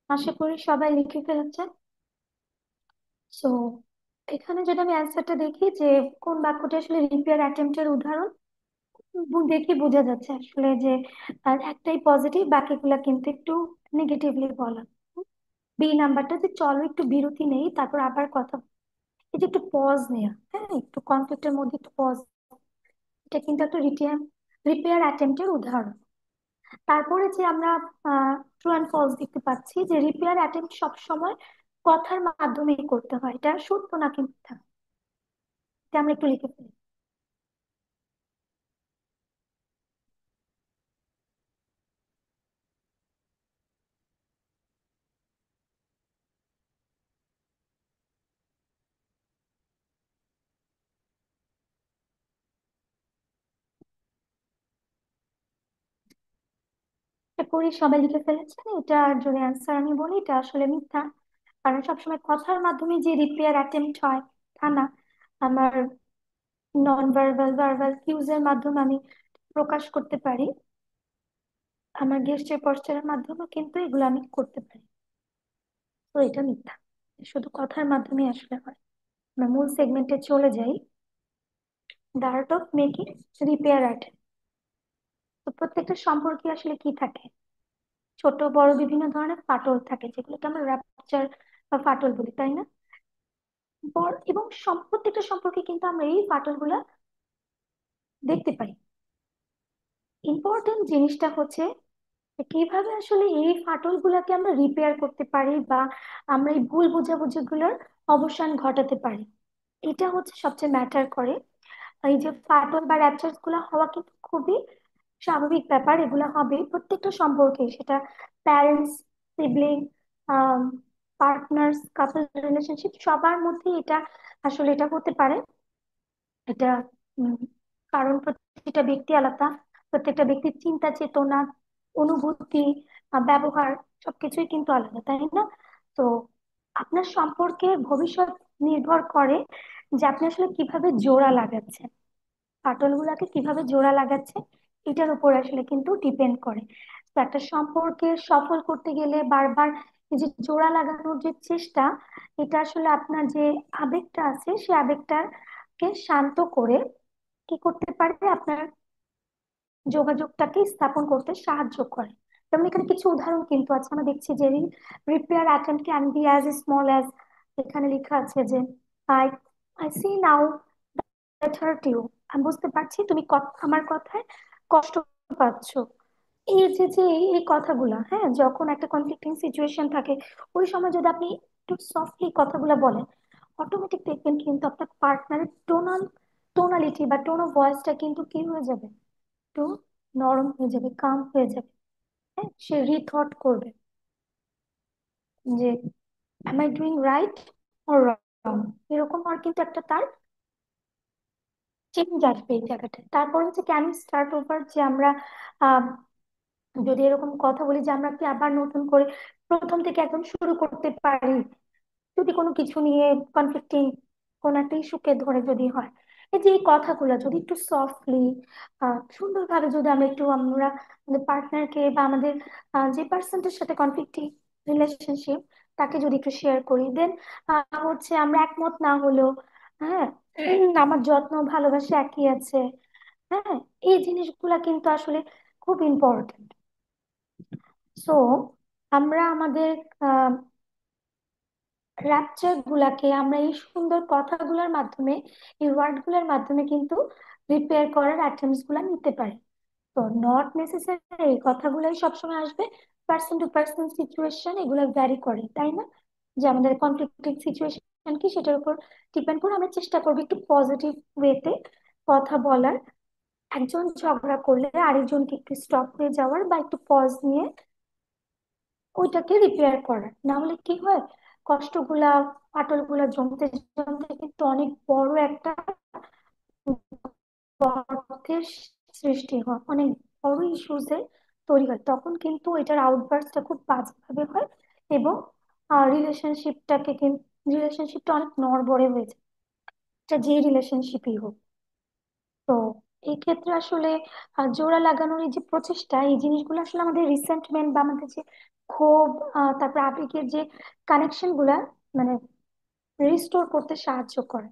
আশা করি সবাই লিখে ফেলেছে। সো এখানে যদি আমি অ্যান্সারটা দেখি যে কোন বাক্যটা আসলে রিপেয়ার অ্যাটেম্পটের উদাহরণ, দেখি বোঝা যাচ্ছে আসলে যে একটাই পজিটিভ, বাকিগুলা কিন্তু একটু নেগেটিভলি বলা। বি নাম্বারটা যে চলো একটু বিরতি নেই তারপর আবার কথা, এই যে একটু পজ নেওয়া, হ্যাঁ একটু কনফ্লিক্টের মধ্যে একটু পজ, এটা কিন্তু একটা রিপেয়ার অ্যাটেম্পটের উদাহরণ। তারপরে যে আমরা ট্রু অ্যান্ড ফলস দেখতে পাচ্ছি যে রিপেয়ার অ্যাটেম্প্ট সবসময় কথার মাধ্যমেই করতে হয়, এটা সত্য নাকি মিথ্যা, এটা আমরা একটু লিখে ফেলি। এটা করি সবাই লিখে ফেলেছেন, এটার যদি অ্যান্সার আমি বলি এটা আসলে মিথ্যা। কারণ সবসময় কথার মাধ্যমে যে রিপেয়ার অ্যাটেম্প্ট হয় তা না, আমার নন ভার্বাল ভার্বাল কিউজের মাধ্যমে আমি প্রকাশ করতে পারি, আমার গেস্টের পশ্চারের মাধ্যমে কিন্তু এগুলো আমি করতে পারি। তো এটা মিথ্যা, শুধু কথার মাধ্যমে আসলে হয়। আমরা মূল সেগমেন্টে চলে যাই, the art of making repair art. তো প্রত্যেকটা সম্পর্কে আসলে কি থাকে, ছোট বড় বিভিন্ন ধরনের ফাটল থাকে যেগুলোকে আমরা র্যাপচার বা ফাটল বলি, তাই না? বড় এবং প্রত্যেকটা সম্পর্কে কিন্তু আমরা এই ফাটলগুলা দেখতে পাই। ইম্পর্টেন্ট জিনিসটা হচ্ছে যে কিভাবে আসলে এই ফাটলগুলোকে আমরা রিপেয়ার করতে পারি বা আমরা এই ভুল বোঝাবুঝিগুলোর অবসান ঘটাতে পারি, এটা হচ্ছে সবচেয়ে ম্যাটার করে। এই যে ফাটল বা র্যাপচার গুলো হওয়া কিন্তু খুবই স্বাভাবিক ব্যাপার, এগুলো হবে প্রত্যেকটা সম্পর্কে, সেটা প্যারেন্টস, সিবলিং, পার্টনার্স, কাপল রিলেশনশিপ সবার মধ্যে এটা আসলে এটা হতে পারে। এটা উম, কারণ প্রত্যেকটা ব্যক্তি আলাদা, প্রত্যেকটা ব্যক্তির চিন্তা চেতনা, অনুভূতি, ব্যবহার সবকিছুই কিন্তু আলাদা, তাই না? তো আপনার সম্পর্কের ভবিষ্যৎ নির্ভর করে যে আপনি আসলে কিভাবে জোড়া লাগাচ্ছেন, ফাটল গুলাকে কিভাবে জোড়া লাগাচ্ছে এটার উপর আসলে কিন্তু ডিপেন্ড করে। তো একটা সম্পর্কে সফল করতে গেলে বারবার এই যে জোড়া লাগানোর যে চেষ্টা, এটা আসলে আপনার যে আবেগটা আছে সেই আবেগটাকে শান্ত করে কি করতে পারে, আপনার যোগাযোগটাকে স্থাপন করতে সাহায্য করে। যেমন এখানে কিছু উদাহরণ কিন্তু আছে, আমরা দেখছি যে repair attempt can be as small as, এখানে লেখা আছে যে I I see now that hurt you, আমি বুঝতে পারছি তুমি আমার কথায় কষ্ট পাচ্ছ। এই যে যে এই কথাগুলা, হ্যাঁ যখন একটা কনফ্লিক্টিং সিচুয়েশন থাকে ওই সময় যদি আপনি একটু সফটলি কথাগুলো বলেন, অটোমেটিক দেখবেন কিন্তু আপনার পার্টনারের টোনালিটি বা টোন অফ ভয়েসটা কিন্তু কি হয়ে যাবে, একটু নরম হয়ে যাবে, কাম হয়ে যাবে। হ্যাঁ, সে রিথট করবে যে am I doing right or wrong, এরকম আর কিন্তু একটা তার চেঞ্জ আসবে এই জায়গাটায়। তারপর হচ্ছে ক্যান স্টার্ট ওভার, যে আমরা আহ যদি এরকম কথা বলি যে আমরা কি আবার নতুন করে প্রথম থেকে একদম শুরু করতে পারি, যদি কোনো কিছু নিয়ে কনফ্লিক্টিং কোন একটা ইস্যুকে ধরে যদি হয়, এই যে এই কথাগুলো যদি একটু সফটলি সুন্দরভাবে যদি আমরা আমাদের পার্টনারকে বা আমাদের যে পার্সনটার সাথে কনফ্লিক্টিং রিলেশনশিপ তাকে যদি একটু শেয়ার করি, দেন হচ্ছে আমরা একমত না হলেও, হ্যাঁ আমার যত্ন ভালোবাসা একই আছে, হ্যাঁ এই জিনিসগুলা কিন্তু আসলে খুব ইম্পর্টেন্ট। সো আমরা আমাদের র্যাপচার গুলাকে আমরা এই সুন্দর কথাগুলোর মাধ্যমে, এই ওয়ার্ড গুলোর মাধ্যমে কিন্তু রিপেয়ার করার অ্যাটেম্পটস গুলা নিতে পারি। তো নট নেসেসারি এই কথাগুলাই সবসময় আসবে, পার্সন টু পার্সন সিচুয়েশন এগুলো ভ্যারি করে, তাই না? যে আমাদের কনফ্লিক্টিং সিচুয়েশন কি সেটার উপর ডিপেন্ড করে আমরা চেষ্টা করবো একটু পজিটিভ ওয়েতে কথা বলার, একজন ঝগড়া করলে আরেকজনকে একটু স্টপ হয়ে যাওয়ার বা একটু পজ নিয়ে ওইটাকে রিপেয়ার করার, না হলে কি হয়, কষ্টগুলা ফাটলগুলা জমতে জমতে কিন্তু অনেক বড় একটা গর্তের সৃষ্টি হয়, অনেক বড় ইস্যুসে তৈরি হয়। তখন কিন্তু এটার আউটবার্সটা খুব বাজেভাবে হয় এবং রিলেশনশিপটা অনেক নড়বড়ে হয়ে যায়, এটা যে রিলেশনশিপই হোক। তো এই ক্ষেত্রে আসলে জোড়া লাগানোর এই যে প্রচেষ্টা, এই জিনিসগুলো আসলে আমাদের রিসেন্টমেন্ট বা আমাদের যে ক্ষোভ, তারপর আবেগের যে কানেকশন গুলা মানে রিস্টোর করতে সাহায্য করে।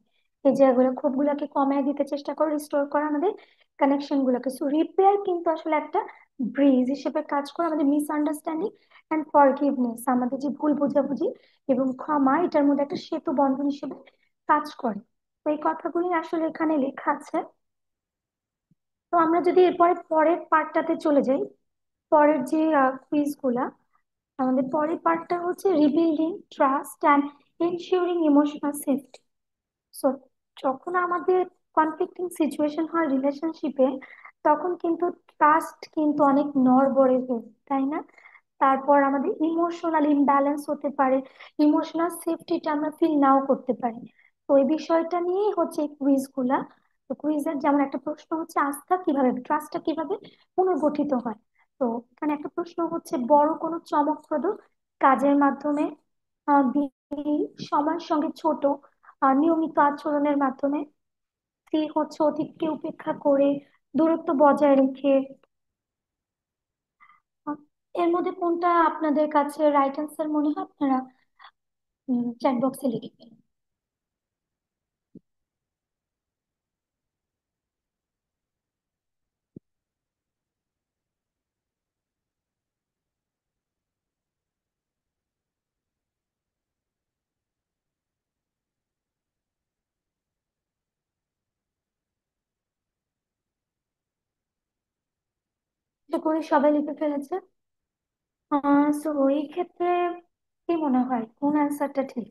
এই জায়গাগুলো ক্ষোভগুলোকে কমায় দিতে চেষ্টা করে, রিস্টোর করে আমাদের কানেকশন গুলোকে। সো রিপেয়ার কিন্তু আসলে একটা ব্রিজ হিসেবে কাজ করে আমাদের মিসআন্ডারস্ট্যান্ডিং অ্যান্ড ফরগিভনেস, আমাদের যে ভুল বোঝাবুঝি এবং ক্ষমা, এটার মধ্যে একটা সেতু বন্ধন হিসেবে কাজ করে। তো এই কথাগুলি আসলে এখানে লেখা আছে। তো আমরা যদি এরপরে পরের পার্টটাতে চলে যাই, পরের যে কুইজ গুলা, আমাদের পরের পার্টটা হচ্ছে rebuilding trust and ensuring emotional safety. So যখন আমাদের কনফ্লিক্টিং সিচুয়েশন হয় রিলেশনশিপে, তখন কিন্তু ট্রাস্ট কিন্তু অনেক নড়বড়ে হয়ে যায়, তাই না? তারপর আমাদের ইমোশনাল ইমব্যালেন্স হতে পারে, ইমোশনাল সেফটিটা আমরা ফিল নাও করতে পারি। তো এই বিষয়টা নিয়েই হচ্ছে এই কুইজ গুলা। তো কুইজের যেমন একটা প্রশ্ন হচ্ছে আস্থা কিভাবে, ট্রাস্টটা কিভাবে পুনর্গঠিত হয়। তো এখানে একটা প্রশ্ন হচ্ছে, বড় কোনো চমকপ্রদ কাজের মাধ্যমে, বি, সময়ের সঙ্গে ছোট নিয়মিত আচরণের মাধ্যমে, সি হচ্ছে অতীতকে উপেক্ষা করে দূরত্ব বজায় রেখে। আহ, এর মধ্যে কোনটা আপনাদের কাছে রাইট অ্যান্সার মনে হয়, আপনারা চ্যাট বক্সে লিখে ফেলুন। আশা করি সবাই লিখে ফেলেছে। সো এই ক্ষেত্রে কি মনে হয় কোন অ্যান্সারটা ঠিক?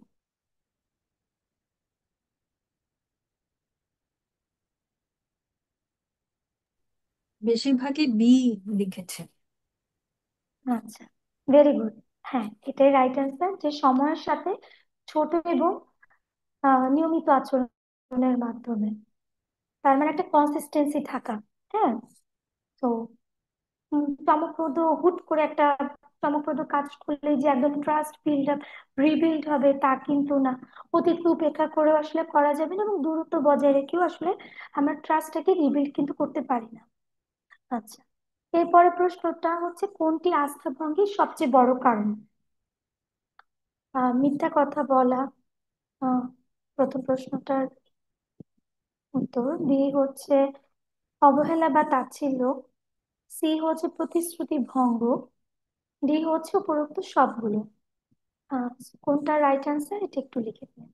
বেশিরভাগই বি লিখেছে। আচ্ছা, ভেরি গুড। হ্যাঁ, এটাই রাইট অ্যান্সার, যে সময়ের সাথে ছোট এবং নিয়মিত আচরণের মাধ্যমে, তার মানে একটা কনসিস্টেন্সি থাকা। হ্যাঁ। তো চমকপ্রদ হুট করে একটা চমকপ্রদ কাজ করলে যে একদম ট্রাস্ট বিল্ড আপ রিবিল্ড হবে তা কিন্তু না। অতীতকে উপেক্ষা করেও আসলে করা যাবে না এবং দূরত্ব বজায় রেখেও আসলে আমরা ট্রাস্টটাকে রিবিল্ড কিন্তু করতে পারি না। আচ্ছা, এরপরে প্রশ্নটা হচ্ছে, কোনটি আস্থা ভঙ্গের সবচেয়ে বড় কারণ? মিথ্যা কথা বলা, আহ প্রথম প্রশ্নটার উত্তর। বি হচ্ছে অবহেলা বা তাচ্ছিল্য, সি হচ্ছে প্রতিশ্রুতি ভঙ্গ, ডি হচ্ছে উপরোক্ত সবগুলো। আহ, কোনটা রাইট অ্যান্সার এটা একটু লিখে দিন।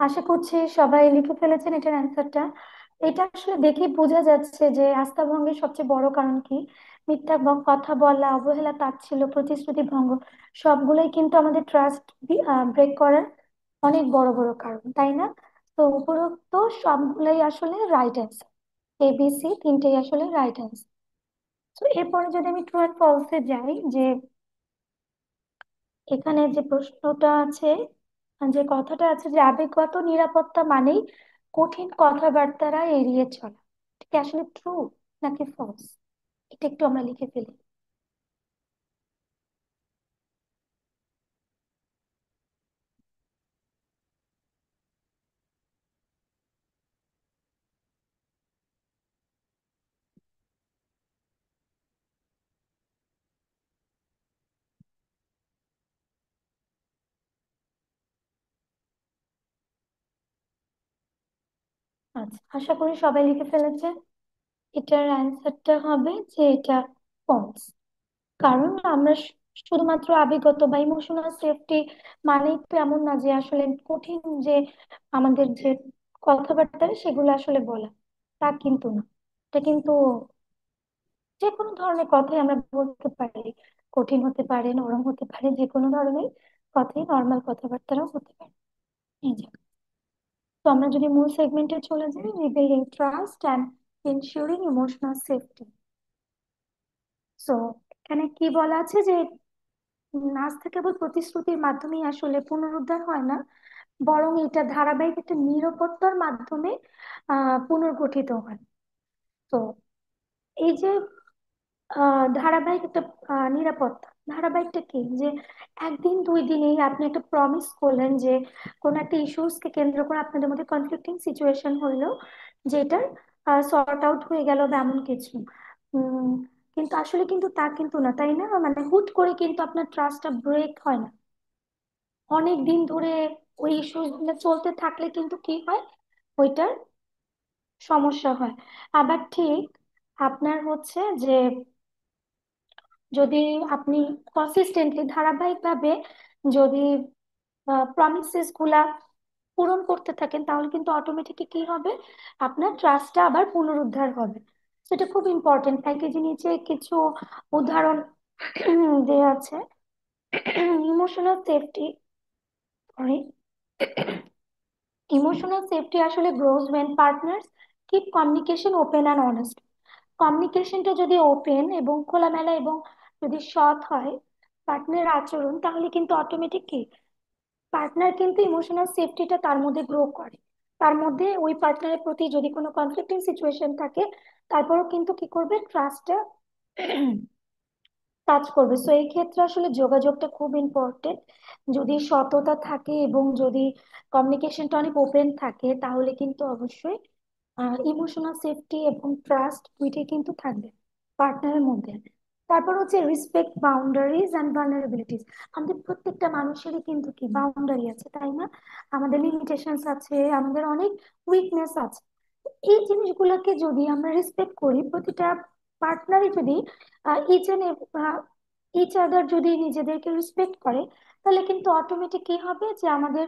আশা করছি সবাই লিখে ফেলেছেন এটার অ্যান্সারটা। এটা আসলে দেখে বোঝা যাচ্ছে যে আস্থা ভঙ্গের সবচেয়ে বড় কারণ কি, কথা বলা, অবহেলা, তাচ্ছিল্য, প্রতিশ্রুতি ভঙ্গ, সবগুলোই কিন্তু আমাদের ট্রাস্ট ব্রেক করার অনেক বড় বড় কারণ, তাই না? তো উপরোক্ত সবগুলোই আসলে রাইট অ্যান্সার, এবিসি তিনটেই আসলে রাইট অ্যান্সার। তো এরপরে যদি আমি ট্রু অ্যান্ড ফলসে যাই, যে এখানে যে প্রশ্নটা আছে, যে কথাটা আছে যে আবেগগত নিরাপত্তা মানেই কঠিন কথাবার্তারা এড়িয়ে চলা, এটা কি আসলে ট্রু নাকি ফলস? এটা একটু আমরা লিখে ফেলি। আচ্ছা, আশা করি সবাই লিখে ফেলেছে। এটার অ্যান্সারটা হবে যে এটা ফলস। কারণ আমরা শুধুমাত্র আবেগগত বা ইমোশনাল সেফটি মানেই তো এমন না যে আসলে কঠিন যে আমাদের যে কথাবার্তা সেগুলো আসলে বলা, তা কিন্তু না। এটা কিন্তু যে কোনো ধরনের কথাই আমরা বলতে পারি, কঠিন হতে পারে, নরম হতে পারে, যে কোনো ধরনের কথাই, নর্মাল কথাবার্তাও হতে পারে। এই যে, তো আমরা যদি মূল সেগমেন্টে চলে যাই, rebuilding trust and ensuring emotional safety. So এখানে কি বলা আছে যে নাচটা কেবল প্রতিশ্রুতির মাধ্যমেই আসলে পুনরুদ্ধার হয় না, বরং এটা ধারাবাহিক একটা নিরাপত্তার মাধ্যমে পুনর্গঠিত হয়। তো এই যে ধারাবাহিক একটা নিরাপত্তা, ধারাবাহিকটা কি, যে একদিন দুই দিনেই আপনি একটা প্রমিস করলেন যে কোন একটা ইস্যুস কে কেন্দ্র করে আপনাদের মধ্যে কনফ্লিক্টিং সিচুয়েশন হইলো, যেটার সর্ট আউট হয়ে গেল বা এমন কিছু। উম, কিন্তু আসলে কিন্তু তা কিন্তু না, তাই না? মানে হুট করে কিন্তু আপনার ট্রাস্টটা ব্রেক হয় না। অনেক দিন ধরে ওই ইস্যুস গুলো চলতে থাকলে কিন্তু কি হয়, ওইটার সমস্যা হয়। আবার ঠিক আপনার হচ্ছে যে যদি আপনি কনসিস্টেন্টলি ধারাবাহিকভাবে যদি প্রমিসেস গুলা পূরণ করতে থাকেন, তাহলে কিন্তু অটোমেটিকলি কি হবে, আপনার ট্রাস্টটা আবার পুনরুদ্ধার হবে। সেটা খুব ইম্পর্টেন্ট। প্যাকেজে নিচে কিছু উদাহরণ দেওয়া আছে। Emotional safety, sorry, emotional safety আসলে grows when partners keep communication open and honest. কমিউনিকেশনটা যদি ওপেন এবং খোলামেলা এবং যদি সৎ হয় পার্টনারের আচরণ, তাহলে কিন্তু অটোমেটিক কি, পার্টনার কিন্তু ইমোশনাল সেফটিটা তার মধ্যে গ্রো করে। তার মধ্যে ওই পার্টনারের প্রতি যদি কোনো কনফ্লিক্টিং সিচুয়েশন থাকে, তারপরেও কিন্তু কি করবে, ট্রাস্টটা কাজ করবে। সো এই ক্ষেত্রে আসলে যোগাযোগটা খুব ইম্পর্টেন্ট। যদি সততা থাকে এবং যদি কমিউনিকেশনটা অনেক ওপেন থাকে, তাহলে কিন্তু অবশ্যই ইমোশনাল সেফটি এবং ট্রাস্ট দুইটাই কিন্তু থাকবে পার্টনারের মধ্যে। তারপর হচ্ছে রেসপেক্ট বাউন্ডারিজ অ্যান্ড ভালনারেবিলিটিস। আমাদের প্রত্যেকটা মানুষেরই কিন্তু কি বাউন্ডারি আছে, তাই না? আমাদের লিমিটেশনস আছে, আমাদের অনেক উইকনেস আছে। এই জিনিসগুলোকে যদি আমরা রেসপেক্ট করি, প্রতিটা পার্টনারই যদি ইচ এন্ড ইচ আদার যদি নিজেদেরকে রেসপেক্ট করে, তাহলে কিন্তু অটোমেটিক কি হবে যে আমাদের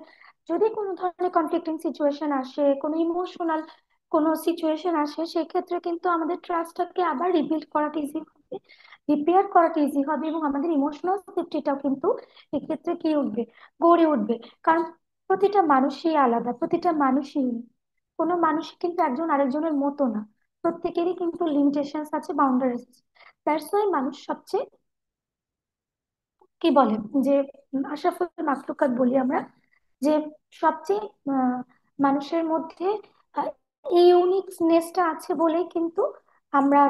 যদি কোনো ধরনের কনফ্লিক্টিং সিচুয়েশন আসে, কোনো ইমোশনাল কোনো সিচুয়েশন আসে, সেক্ষেত্রে কিন্তু আমাদের ট্রাস্টটাকে আবার রিবিল্ড করাটা ইজি হবে, রিপেয়ার করাটা ইজি হবে, এবং আমাদের ইমোশনাল সেফটিটাও কিন্তু এক্ষেত্রে কি উঠবে, গড়ে উঠবে। কারণ প্রতিটা মানুষই আলাদা, প্রতিটা মানুষই, কোনো মানুষ কিন্তু একজন আরেকজনের মতো না। প্রত্যেকেরই কিন্তু লিমিটেশনস আছে, বাউন্ডারিজ আছে। দ্যাটস ওয়াই মানুষ সবচেয়ে কি বলে যে আশরাফুল মাখলুকাত বলি আমরা, যে সবচেয়ে আহ, মানুষের মধ্যে এই ইউনিকনেসটা আছে বলেই কিন্তু আমরা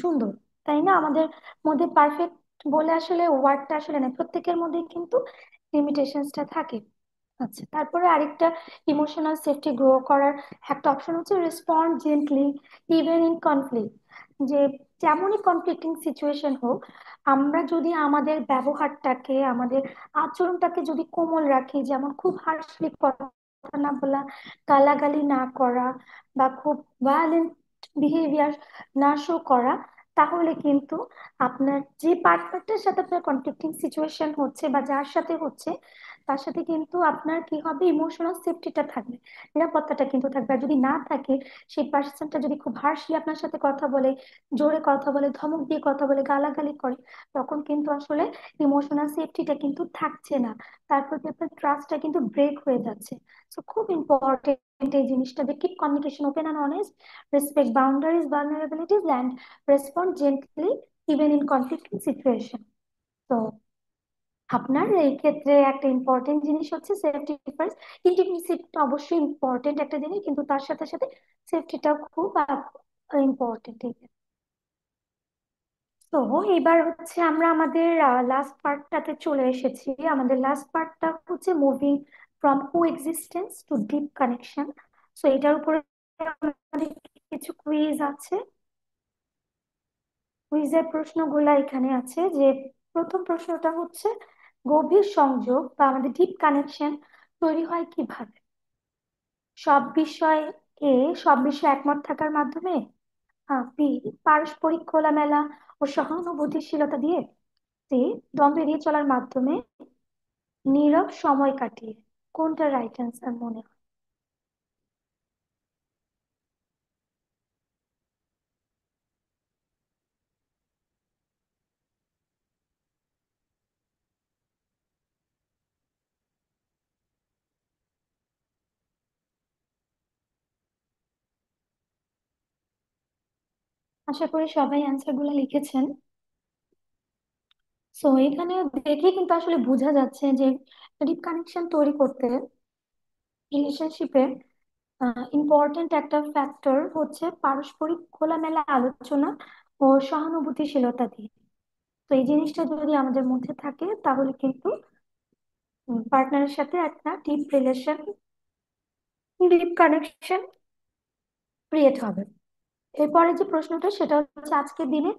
সুন্দর, তাই না? আমাদের মধ্যে পারফেক্ট বলে আসলে ওয়ার্ডটা আসলে না, প্রত্যেকের মধ্যে কিন্তু লিমিটেশনসটা থাকে। আচ্ছা, তারপরে আরেকটা ইমোশনাল সেফটি গ্রো করার একটা অপশন হচ্ছে respond gently even in conflict. যে যেমনই কনফ্লিক্টিং সিচুয়েশন হোক, আমরা যদি আমাদের ব্যবহারটাকে, আমাদের আচরণটাকে যদি কোমল রাখি, যেমন খুব হার্শলি কথা না বলা, গালাগালি না করা, বা খুব ভায়োলেন্ট বিহেভিয়ার না শো করা, তাহলে কিন্তু আপনার যে পার্টনারটার সাথে আপনার কনফ্লিক্টিং সিচুয়েশন হচ্ছে বা যার সাথে হচ্ছে, তার সাথে কিন্তু আপনার কি হবে, ইমোশনাল সেফটিটা থাকবে, নিরাপত্তাটা কিন্তু থাকবে। আর যদি না থাকে, সেই পার্সনটা যদি খুব হার্শলি আপনার সাথে কথা বলে, জোরে কথা বলে, ধমক দিয়ে কথা বলে, গালাগালি করে, তখন কিন্তু আসলে ইমোশনাল সেফটিটা কিন্তু থাকছে না, তার প্রতি আপনার ট্রাস্টটা কিন্তু ব্রেক হয়ে যাচ্ছে। সো খুব ইম্পর্টেন্ট এই জিনিসটা, যে keep communication open and honest, respect boundaries vulnerabilities and respond gently even in conflicting situation. তো আপনার এই ক্ষেত্রে একটা ইম্পর্টেন্ট জিনিস হচ্ছে সেফটি ফার্স্ট। ইন্টিমেসিটা অবশ্যই ইম্পর্টেন্ট একটা জিনিস, কিন্তু তার সাথে সাথে সেফটিটাও খুব ইম্পর্টেন্ট। তো এবার হচ্ছে আমরা আমাদের লাস্ট পার্টটাতে চলে এসেছি। আমাদের লাস্ট পার্টটা হচ্ছে moving from coexistence to deep connection. তো এটার উপরে আমাদের কিছু কুইজ আছে। কুইজের প্রশ্নগুলা এখানে আছে। যে প্রথম প্রশ্নটা হচ্ছে, গভীর সংযোগ বা আমাদের ডিপ কানেকশন তৈরি হয় কিভাবে? সব বিষয় এ সব বিষয়ে একমত থাকার মাধ্যমে, বি পারস্পরিক খোলামেলা ও সহানুভূতিশীলতা দিয়ে, সি, দ্বন্দ্ব এড়িয়ে চলার মাধ্যমে নীরব সময় কাটিয়ে। কোনটা রাইট অ্যান্সার মনে হয়? আশা করি সবাই অ্যান্সার গুলো লিখেছেন। সো এখানে দেখে কিন্তু আসলে বোঝা যাচ্ছে যে ডিপ কানেকশন তৈরি করতে রিলেশনশিপে ইম্পর্ট্যান্ট একটা ফ্যাক্টর হচ্ছে পারস্পরিক খোলামেলা আলোচনা ও সহানুভূতিশীলতা দিয়ে। তো এই জিনিসটা যদি আমাদের মধ্যে থাকে তাহলে কিন্তু পার্টনারের সাথে একটা deep relation, deep connection create হবে। এরপরে যে প্রশ্নটা সেটা হচ্ছে আজকের দিনে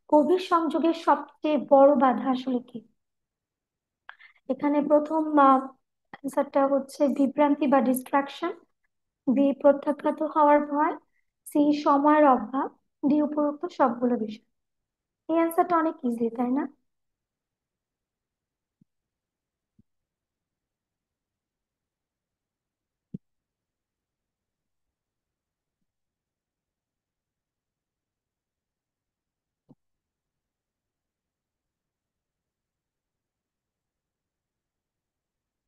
গভীর সংযোগের সবচেয়ে বড় বাধা আসলে কি? এখানে প্রথম অ্যান্সারটা হচ্ছে বিভ্রান্তি বা ডিস্ট্রাকশন, বি প্রত্যাখ্যাত হওয়ার ভয়, সি সময়ের অভাব, ডি উপরোক্ত সবগুলো বিষয়। এই অ্যান্সারটা অনেক ইজি, তাই না?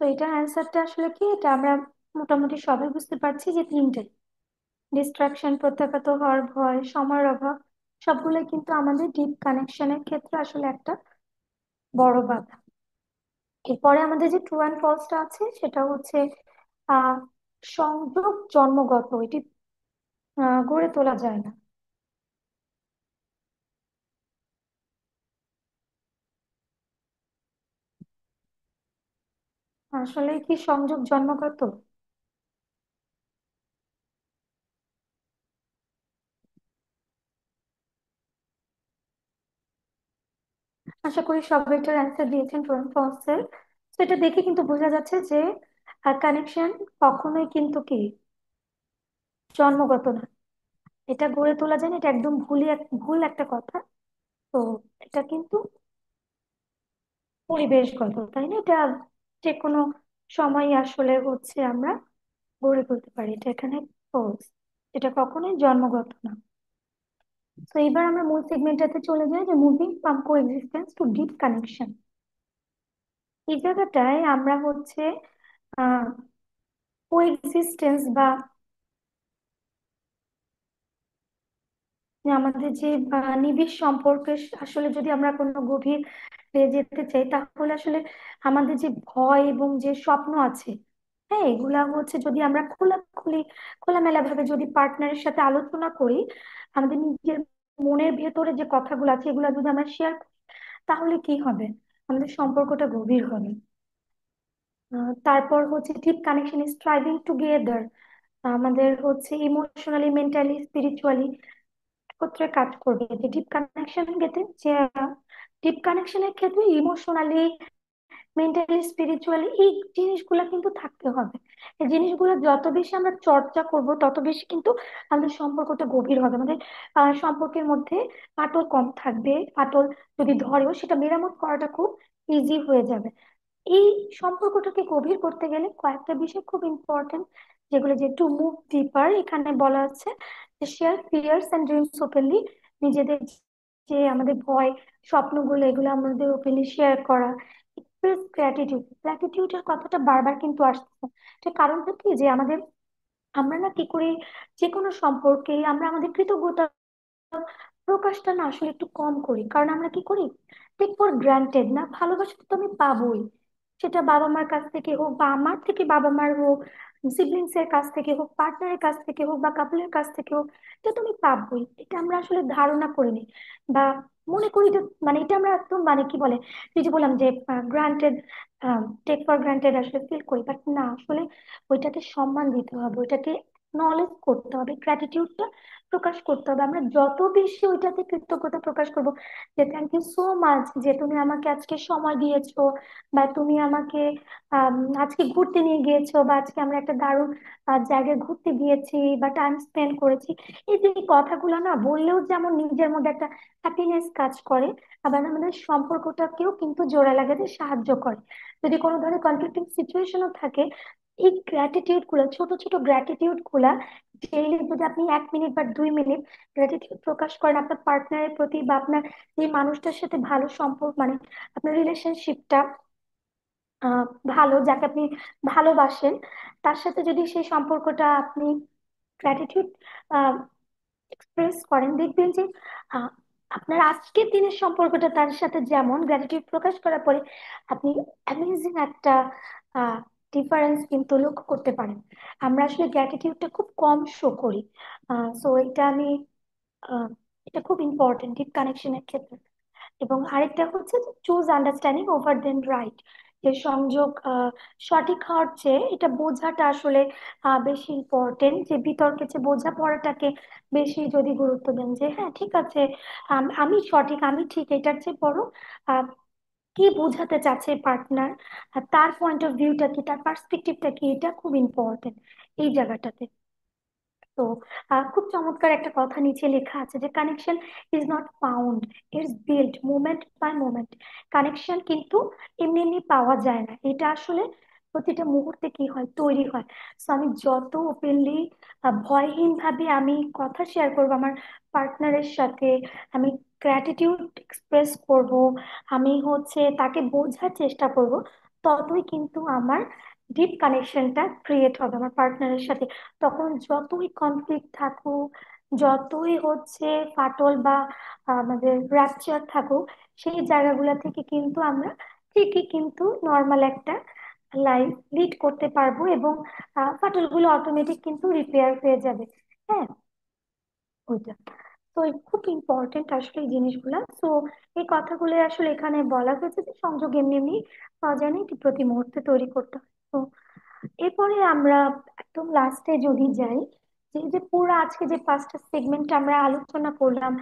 তো এটার অ্যান্সারটা আসলে কি, এটা আমরা মোটামুটি সবাই বুঝতে পারছি যে তিনটে: ডিস্ট্রাকশন, প্রত্যাখ্যাত হওয়ার ভয়, সময়ের অভাব, সবগুলোই কিন্তু আমাদের ডিপ কানেকশনের ক্ষেত্রে আসলে একটা বড় বাধা। এরপরে আমাদের যে ট্রু অ্যান্ড ফলসটা আছে সেটা হচ্ছে আহ সংযোগ জন্মগত, এটি গড়ে তোলা যায় না। আসলে কি সংযোগ জন্মগত? আশা করি সবাই এটার অ্যান্সার দিয়েছেন ট্রু অ্যান্ড ফলস এর। তো এটা দেখে কিন্তু বোঝা যাচ্ছে যে কানেকশন কখনোই কিন্তু কি জন্মগত না, এটা গড়ে তোলা যায় না। এটা একদম ভুল একটা কথা। তো এটা কিন্তু পরিবেশগত, তাই না? এটা যে কোনো সময় আসলে হচ্ছে আমরা গড়ে তুলতে পারি, এটা এখানে ফলস। এটা কখনোই জন্মগত না। তো এবার আমরা মূল সেগমেন্টটাতে চলে যাই, যে moving from coexistence to deep connection. এই জায়গাটায় আমরা হচ্ছে আহ কো এক্সিস্টেন্স বা যে আমাদের যে নিবিড় সম্পর্কে আসলে যদি আমরা কোনো গভীর যেতে চাই, তাহলে আসলে আমাদের যে ভয় এবং যে স্বপ্ন আছে, হ্যাঁ, এগুলা হচ্ছে যদি আমরা খোলামেলা ভাবে যদি পার্টনারের সাথে আলোচনা করি, আমাদের নিজের মনের ভেতরে যে কথাগুলো আছে এগুলো যদি আমরা শেয়ার করি, তাহলে কি হবে? আমাদের সম্পর্কটা গভীর হবে। তারপর হচ্ছে deep connection is striving together. আমাদের হচ্ছে ইমোশনালি, মেন্টালি, স্পিরিচুয়ালি একত্রে কাজ করবে। যে ডিপ কানেকশন ক্ষেত্রে, যে ডিপ কানেকশনের ক্ষেত্রে ইমোশনালি, মেন্টালি, স্পিরিচুয়ালি এই জিনিসগুলো কিন্তু থাকতে হবে। এই জিনিসগুলো যত বেশি আমরা চর্চা করব তত বেশি কিন্তু আমাদের সম্পর্কটা গভীর হবে। আমাদের সম্পর্কের মধ্যে ফাটল কম থাকবে। ফাটল যদি ধরেও সেটা মেরামত করাটা খুব ইজি হয়ে যাবে। এই সম্পর্কটাকে গভীর করতে গেলে কয়েকটা বিষয় খুব ইম্পর্টেন্ট, যেগুলো যে টু মুভ ডিপার এখানে বলা আছে যে share fears and dreams openly. নিজেদের যে আমাদের ভয়, স্বপ্নগুলো, এগুলো আমাদের ওপেনলি শেয়ার করা। এক্সপ্রেস গ্র্যাটিটিউড, গ্র্যাটিটিউডের কথাটা বারবার কিন্তু আসছে। এটা কারণটা কি, যে আমাদের আমরা না কি করি, যে কোনো সম্পর্কে আমরা আমাদের কৃতজ্ঞতা প্রকাশটা না আসলে একটু কম করি। কারণ আমরা কি করি, টেক ফর গ্রান্টেড, না ভালোবাসা তো আমি পাবোই, সেটা বাবা মার কাছ থেকে হোক বা আমার থেকে বাবা মার হোক, সিবলিংস এর কাছ থেকে হোক, পার্টনারের কাছ থেকে হোক বা কাপলের কাছ থেকে হোক, এটা তুমি পাবোই। এটা আমরা আসলে ধারণা করিনি বা মনে করি যে মানে এটা আমরা একদম মানে কি বলে, তুই যে বললাম যে গ্রান্টেড, টেক ফর গ্রান্টেড আসলে ফিল করি। বাট না, আসলে ওইটাকে সম্মান দিতে হবে, ওইটাকে নলেজ করতে হবে। গ্র্যাটিটিউডটা প্রকাশ করতে হবে। আমরা যত বেশি ওইটাতে কৃতজ্ঞতা প্রকাশ করব, যে থ্যাংক ইউ সো মাচ যে তুমি আমাকে আজকে সময় দিয়েছো, বা তুমি আমাকে আম, আজকে ঘুরতে নিয়ে গিয়েছো, বা আজকে আমরা একটা দারুণ জায়গায় ঘুরতে গিয়েছি বা টাইম স্পেন্ড করেছি। এই যে এই কথাগুলো না বললেও যেমন নিজের মধ্যে একটা হ্যাপিনেস কাজ করে, আবার আমাদের সম্পর্কটাকেও কিন্তু জোড়া লাগাতে সাহায্য করে। যদি কোনো ধরনের কনফ্লিক্টিং সিচুয়েশনও থাকে, এই গ্র্যাটিটিউড গুলা, ছোট ছোট গ্র্যাটিটিউড গুলা ডেইলি যদি আপনি 1 মিনিট বা 2 মিনিট গ্র্যাটিটিউড প্রকাশ করেন আপনার পার্টনারের প্রতি, বা আপনার যে মানুষটার সাথে ভালো সম্পর্ক, মানে আপনার রিলেশনশিপটা আহ ভালো, যাকে আপনি ভালোবাসেন, তার সাথে যদি সেই সম্পর্কটা আপনি গ্র্যাটিটিউড এক্সপ্রেস করেন, দেখবেন যে আহ, আপনার আজকের দিনের সম্পর্কটা তার সাথে যেমন, গ্র্যাটিটিউড প্রকাশ করার পরে আপনি অ্যামেজিং একটা ডিফারেন্স কিন্তু লক্ষ্য করতে পারেন। আমরা আসলে গ্র্যাটিটিউডটা খুব কম শো করি। সো এটা আমি আহ, এটা খুব ইম্পর্টেন্ট ডিপ কানেকশনের ক্ষেত্রে। এবং আরেকটা হচ্ছে যে চুজ আন্ডারস্ট্যান্ডিং ওভার দেন রাইট, যে সংযোগ সঠিক হওয়ার চেয়ে এটা বোঝাটা আসলে বেশি ইম্পর্টেন্ট। যে বিতর্কের চেয়ে বোঝাপড়াটাকে বেশি যদি গুরুত্ব দেন, যে হ্যাঁ ঠিক আছে, আমি সঠিক, আমি ঠিক, এটার চেয়ে বড় আহ, কি বোঝাতে চাচ্ছে পার্টনার, তার পয়েন্ট অফ ভিউটা কি, তার পার্সপেক্টিভটা কি, এটা খুব ইম্পর্টেন্ট এই জায়গাটাতে। তো খুব চমৎকার একটা কথা নিচে লেখা আছে যে connection is not found, it's build moment by moment. Connection কিন্তু এমনি এমনি পাওয়া যায় না, এটা আসলে প্রতিটা মুহূর্তে কি হয়, তৈরি হয়। সো আমি যত ওপেনলি ভয়হীন ভাবে আমি কথা শেয়ার করবো আমার পার্টনারের সাথে, আমি গ্র্যাটিটিউড এক্সপ্রেস করব, আমি হচ্ছে তাকে বোঝার চেষ্টা করব, ততই কিন্তু আমার ডিপ কানেকশনটা ক্রিয়েট হবে আমার পার্টনারের সাথে। তখন যতই কনফ্লিক্ট থাকুক, যতই হচ্ছে ফাটল বা আমাদের ফ্র্যাকচার থাকুক, সেই জায়গাগুলো থেকে কিন্তু আমরা ঠিকই কিন্তু নর্মাল একটা লাইফ লিড করতে পারবো, এবং ফাটলগুলো অটোমেটিক কিন্তু রিপেয়ার হয়ে যাবে। হ্যাঁ, ওইটা তো খুব ইম্পর্টেন্ট আসলে এই জিনিসগুলা। তো এই কথাগুলো আসলে এখানে বলা হয়েছে যে সংযোগ এমনি এমনি পাওয়া যায় না, এটি প্রতি মুহূর্তে তৈরি করতে হয়। তো এরপরে আমরা একদম লাস্টে যদি যাই, যে যে পুরো আজকে যে 5টা সেগমেন্ট আমরা আলোচনা করলাম,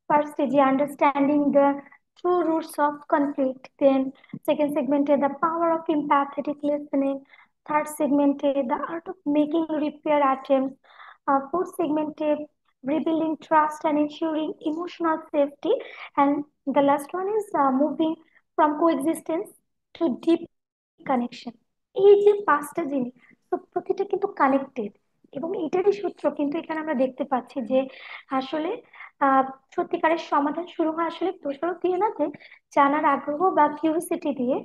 ফার্স্ট যে understanding the true roots of conflict, then second সেগমেন্টে the power of empathetic listening, third সেগমেন্টে the art of making repair attempts, fourth segmented rebuilding trust and ensuring emotional safety, and the last one is moving from coexistence to deep connection. এই যে 5টা জিনিস, তো প্রতিটা কিন্তু connected, এবং এটারই সূত্র কিন্তু এখানে আমরা দেখতে পাচ্ছি যে আসলে আহ সত্যিকারের সমাধান শুরু হয় আসলে দোষারোপ দিয়ে না, যে জানার আগ্রহ বা কিউরিসিটি দিয়ে।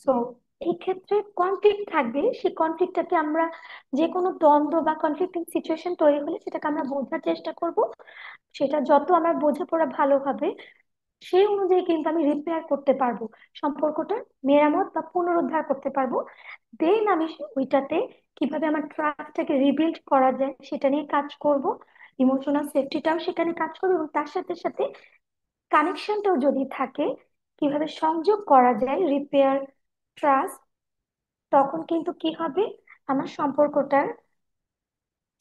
সো এই ক্ষেত্রে কনফ্লিক্ট থাকবে, সেই কনফ্লিক্টটাকে আমরা, যে কোনো দ্বন্দ্ব বা কনফ্লিক্টিং সিচুয়েশন তৈরি হলে সেটাকে আমরা বোঝার চেষ্টা করব। সেটা যত আমার বোঝাপড়া ভালো হবে, সেই অনুযায়ী কিন্তু আমি রিপেয়ার করতে পারবো, সম্পর্কটা মেরামত বা পুনরুদ্ধার করতে পারবো। দেন আমি ওইটাতে কিভাবে আমার ট্রাস্টটাকে রিবিল্ড করা যায় সেটা নিয়ে কাজ করব, ইমোশনাল সেফটিটাও সেখানে কাজ করবো, এবং তার সাথে সাথে কানেকশনটাও যদি থাকে, কিভাবে সংযোগ করা যায়, রিপেয়ার ট্রাস্ট, তখন কিন্তু কি হবে, আমার সম্পর্কটার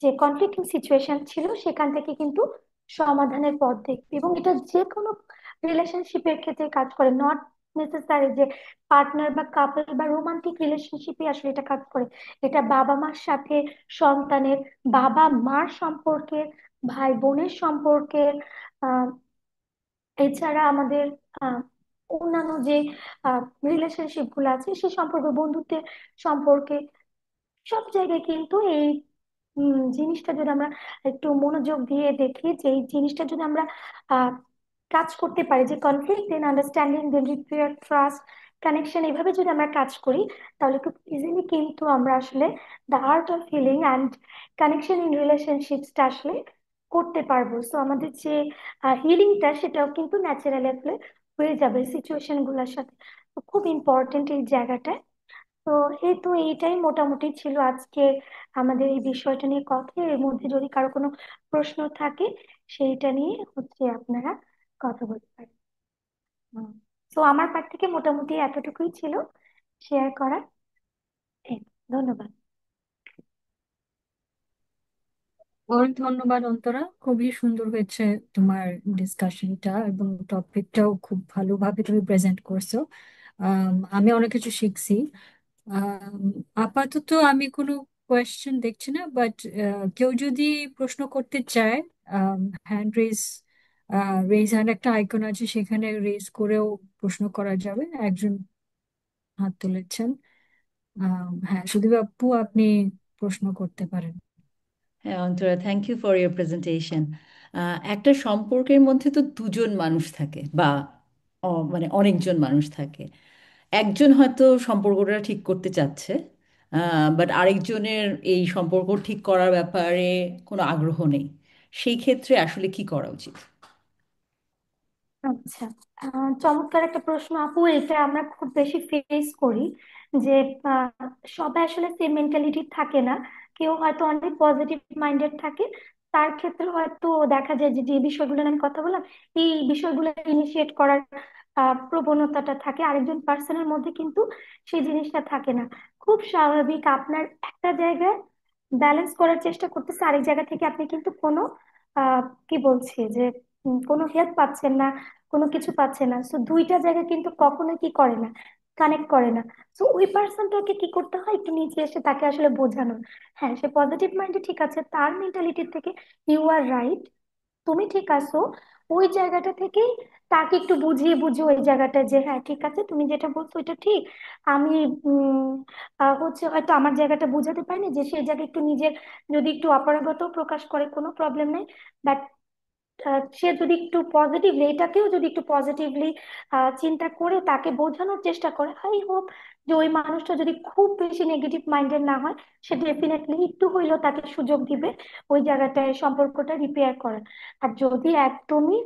যে কনফ্লিক্টিং সিচুয়েশন ছিল সেখান থেকে কিন্তু সমাধানের পথ দেখবে। এবং এটা যে কোনো রিলেশনশিপের ক্ষেত্রে কাজ করে, নট নেসেসারি যে পার্টনার বা কাপল বা রোমান্টিক রিলেশনশিপে আসলে এটা কাজ করে। এটা বাবা মার সাথে সন্তানের, বাবা মার সম্পর্কের, ভাই বোনের সম্পর্কের, আহ এছাড়া আমাদের আহ অন্যান্য যে রিলেশনশিপ গুলো আছে সে সম্পর্কে, বন্ধুত্বের সম্পর্কে, সব জায়গায় কিন্তু এই জিনিসটা যদি আমরা একটু মনোযোগ দিয়ে দেখি, যে এই জিনিসটা যদি আমরা আহ কাজ করতে পারি, যে কনফ্লিক্ট দেন আন্ডারস্ট্যান্ডিং দেন রিপেয়ার ট্রাস্ট কানেকশন, এভাবে যদি আমরা কাজ করি, তাহলে খুব ইজিলি কিন্তু আমরা আসলে the art of healing and connection in রিলেশনশিপসটা আসলে করতে পারবো। সো আমাদের যে হিলিংটা সেটাও কিন্তু ন্যাচারালি আসলে হয়ে যাবে সিচুয়েশন গুলোর সাথে। তো খুব ইম্পর্টেন্ট এই জায়গাটা। তো এই তো এইটাই মোটামুটি ছিল আজকে আমাদের এই বিষয়টা নিয়ে কথা। এর মধ্যে যদি কারো কোনো প্রশ্ন থাকে, সেইটা নিয়ে হচ্ছে আপনারা কথা বলতে পারেন। তো আমার পাশ থেকে মোটামুটি এতটুকুই ছিল শেয়ার করার। এই, ধন্যবাদ। অনেক ধন্যবাদ অন্তরা, খুবই সুন্দর হয়েছে তোমার ডিসকাশনটা, এবং টপিকটাও খুব ভালোভাবে তুমি প্রেজেন্ট করছো। আমি অনেক কিছু শিখছি। আম, আপাতত আমি কোনো কোয়েশ্চেন দেখছি না, বাট কেউ যদি প্রশ্ন করতে চায়, হ্যান্ড রেজ রেজ হ্যান্ড একটা আইকন আছে, সেখানে রেজ করেও প্রশ্ন করা যাবে। একজন হাত তুলেছেন। হ্যাঁ, সুধীর আপু, আপনি প্রশ্ন করতে পারেন। হ্যাঁ Antara, thank you for your presentation. একটা সম্পর্কের মধ্যে তো দুজন মানুষ থাকে বা মানে অনেকজন মানুষ থাকে। একজন হয়তো সম্পর্কটা ঠিক করতে চাচ্ছে, বাট আরেকজনের এই সম্পর্ক ঠিক করার ব্যাপারে কোনো আগ্রহ নেই। সেই ক্ষেত্রে আসলে কি করা উচিত? আচ্ছা, চমৎকার একটা প্রশ্ন আপু। এটা আমরা খুব বেশি ফেস করি যে সবাই আসলে সেম মেন্টালিটি থাকে না। কেউ হয়তো অনেক পজিটিভ মাইন্ডেড থাকে, তার ক্ষেত্রে হয়তো দেখা যায় যে যে বিষয়গুলো নিয়ে আমি কথা বললাম, এই বিষয়গুলো ইনিশিয়েট করার প্রবণতাটা থাকে। আরেকজন পার্সনের মধ্যে কিন্তু সেই জিনিসটা থাকে না। খুব স্বাভাবিক, আপনার একটা জায়গায় ব্যালেন্স করার চেষ্টা করতেছে, আরেক জায়গা থেকে আপনি কিন্তু কোনো কি বলছি যে কোনো হেল্প পাচ্ছেন না, কোনো কিছু পাচ্ছে না। সো দুইটা জায়গা কিন্তু কখনো কি করে না, কানেক্ট করে না। সো ওই পার্সনটাকে কি করতে হয়, একটু নিচে এসে তাকে আসলে বোঝানো। হ্যাঁ, সে পজিটিভ মাইন্ডে ঠিক আছে, তার মেন্টালিটি থেকে ইউ আর রাইট, তুমি ঠিক আছো। ওই জায়গাটা থেকেই তাকে একটু বুঝিয়ে বুঝিয়ে ওই জায়গাটা যে হ্যাঁ ঠিক আছে, তুমি যেটা বলছো এটা ঠিক। আমি হচ্ছে হয়তো আমার জায়গাটা বুঝাতে পারিনি, যে সেই জায়গায় একটু নিজের যদি একটু অপারগতা প্রকাশ করে কোনো প্রবলেম নেই। বাট সে যদি একটু পজিটিভলি, এটাকেও যদি একটু পজিটিভলি চিন্তা করে তাকে বোঝানোর চেষ্টা করে, আই হোপ যে ওই মানুষটা যদি খুব বেশি নেগেটিভ মাইন্ডেড না হয়, সে ডেফিনেটলি একটু হইলেও তাকে সুযোগ দিবে ওই জায়গাটায় সম্পর্কটা রিপেয়ার করার। আর যদি একদমই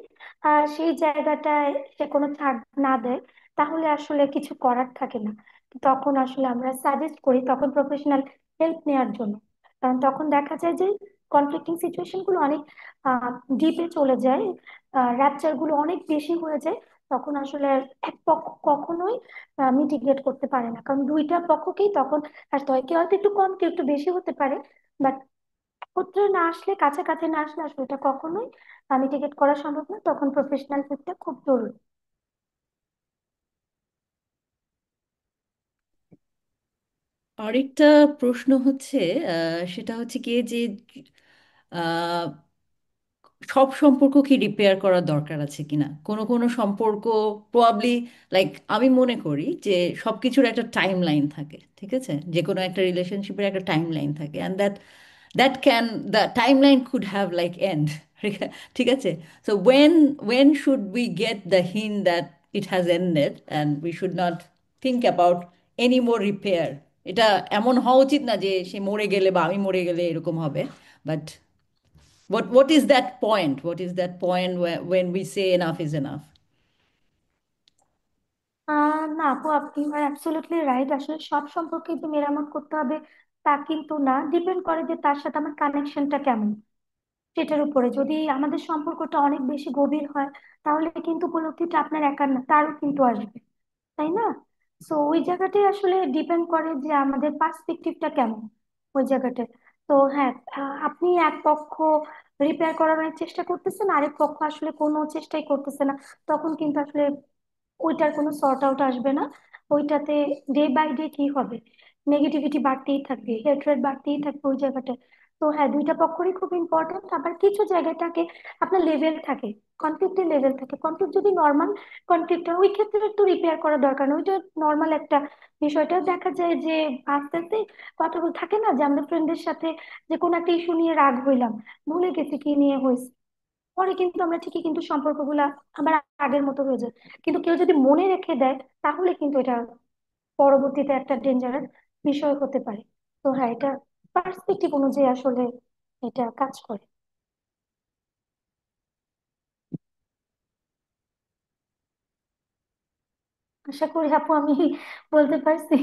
সেই জায়গাটায় সে কোনো ছাড় না দেয়, তাহলে আসলে কিছু করার থাকে না। তখন আসলে আমরা সাজেস্ট করি তখন প্রফেশনাল হেল্প নেওয়ার জন্য। কারণ তখন দেখা যায় যে কনফ্লিক্টিং সিচুয়েশন গুলো অনেক ডিপে চলে যায়, র্যাপচার গুলো অনেক বেশি হয়ে যায়। তখন আসলে এক পক্ষ কখনোই মিটিগেট করতে পারে না, কারণ দুইটা পক্ষকেই তখন আসতে হয়। কেউ হয়তো একটু কম, কেউ একটু বেশি হতে পারে, বাট একত্রে না আসলে, কাছাকাছি না আসলে আসলে এটা কখনোই মিটিগেট করা সম্ভব না। তখন প্রফেশনাল হেল্পটা খুব জরুরি। আরেকটা প্রশ্ন হচ্ছে, সেটা হচ্ছে কি যে আহ, সব সম্পর্ক কি রিপেয়ার করার দরকার আছে কিনা? কোনো কোনো সম্পর্ক প্রবাবলি, লাইক আমি মনে করি যে সবকিছুর একটা টাইম লাইন থাকে, ঠিক আছে? যে কোনো একটা রিলেশনশিপের একটা টাইম লাইন থাকে, and that can, the timeline could have like end. ঠিক আছে? So when should we get the hint that it has ended and we should not think about any more repair? এটা এমন হওয়া উচিত না যে সে মরে গেলে বা আমি মরে গেলে এরকম হবে, but what is that point? What is that point when we say enough is enough? না আপু, আপনি অ্যাবসলিউটলি রাইট। আসলে সব সম্পর্কে যে মেরামত করতে হবে তা কিন্তু না, ডিপেন্ড করে যে তার সাথে আমার কানেকশনটা কেমন। সেটার উপরে যদি আমাদের সম্পর্কটা অনেক বেশি গভীর হয়, তাহলে কিন্তু উপলব্ধিটা আপনার একার না, তারও কিন্তু আসবে, তাই না? সো ওই জায়গাটাই আসলে ডিপেন্ড করে যে আমাদের পার্সপেক্টিভটা কেমন ওই জায়গাটায়। তো হ্যাঁ, আপনি এক পক্ষ রিপেয়ার করার অনেক চেষ্টা করতেছেন, আরেক পক্ষ আসলে কোনো চেষ্টাই করতেছে না, তখন কিন্তু আসলে ওইটার কোনো সর্ট আউট আসবে না। ওইটাতে ডে বাই ডে কি হবে, নেগেটিভিটি বাড়তেই থাকবে, হেট্রেড বাড়তেই থাকবে ওই জায়গাটায়। তো হ্যাঁ, দুইটা পক্ষই খুব ইম্পর্টেন্ট। আবার কিছু জায়গাটাকে আপনার লেভেল থাকে, কনফ্লিক্টের লেভেল থাকে। কনফ্লিক্ট যদি নর্মাল কনফ্লিক্ট হয়, ওই ক্ষেত্রে একটু রিপেয়ার করার দরকার নেই, ওইটা নর্মাল একটা বিষয়টা দেখা যায় যে আস্তে আস্তে কথা বলে থাকে না যে আমরা ফ্রেন্ডের সাথে যে কোনো একটা ইস্যু নিয়ে রাগ হইলাম, ভুলে গেছি কি নিয়ে হয়েছে, পরে কিন্তু আমরা ঠিকই কিন্তু সম্পর্কগুলা আবার আগের মতো হয়ে যায়। কিন্তু কেউ যদি মনে রেখে দেয়, তাহলে কিন্তু এটা পরবর্তীতে একটা ডেঞ্জারাস বিষয় হতে পারে। তো হ্যাঁ, এটা পার্সপেক্টিভ অনুযায়ী আসলে এটা কাজ করে। আশা করি আপু আমি বলতে পারছি।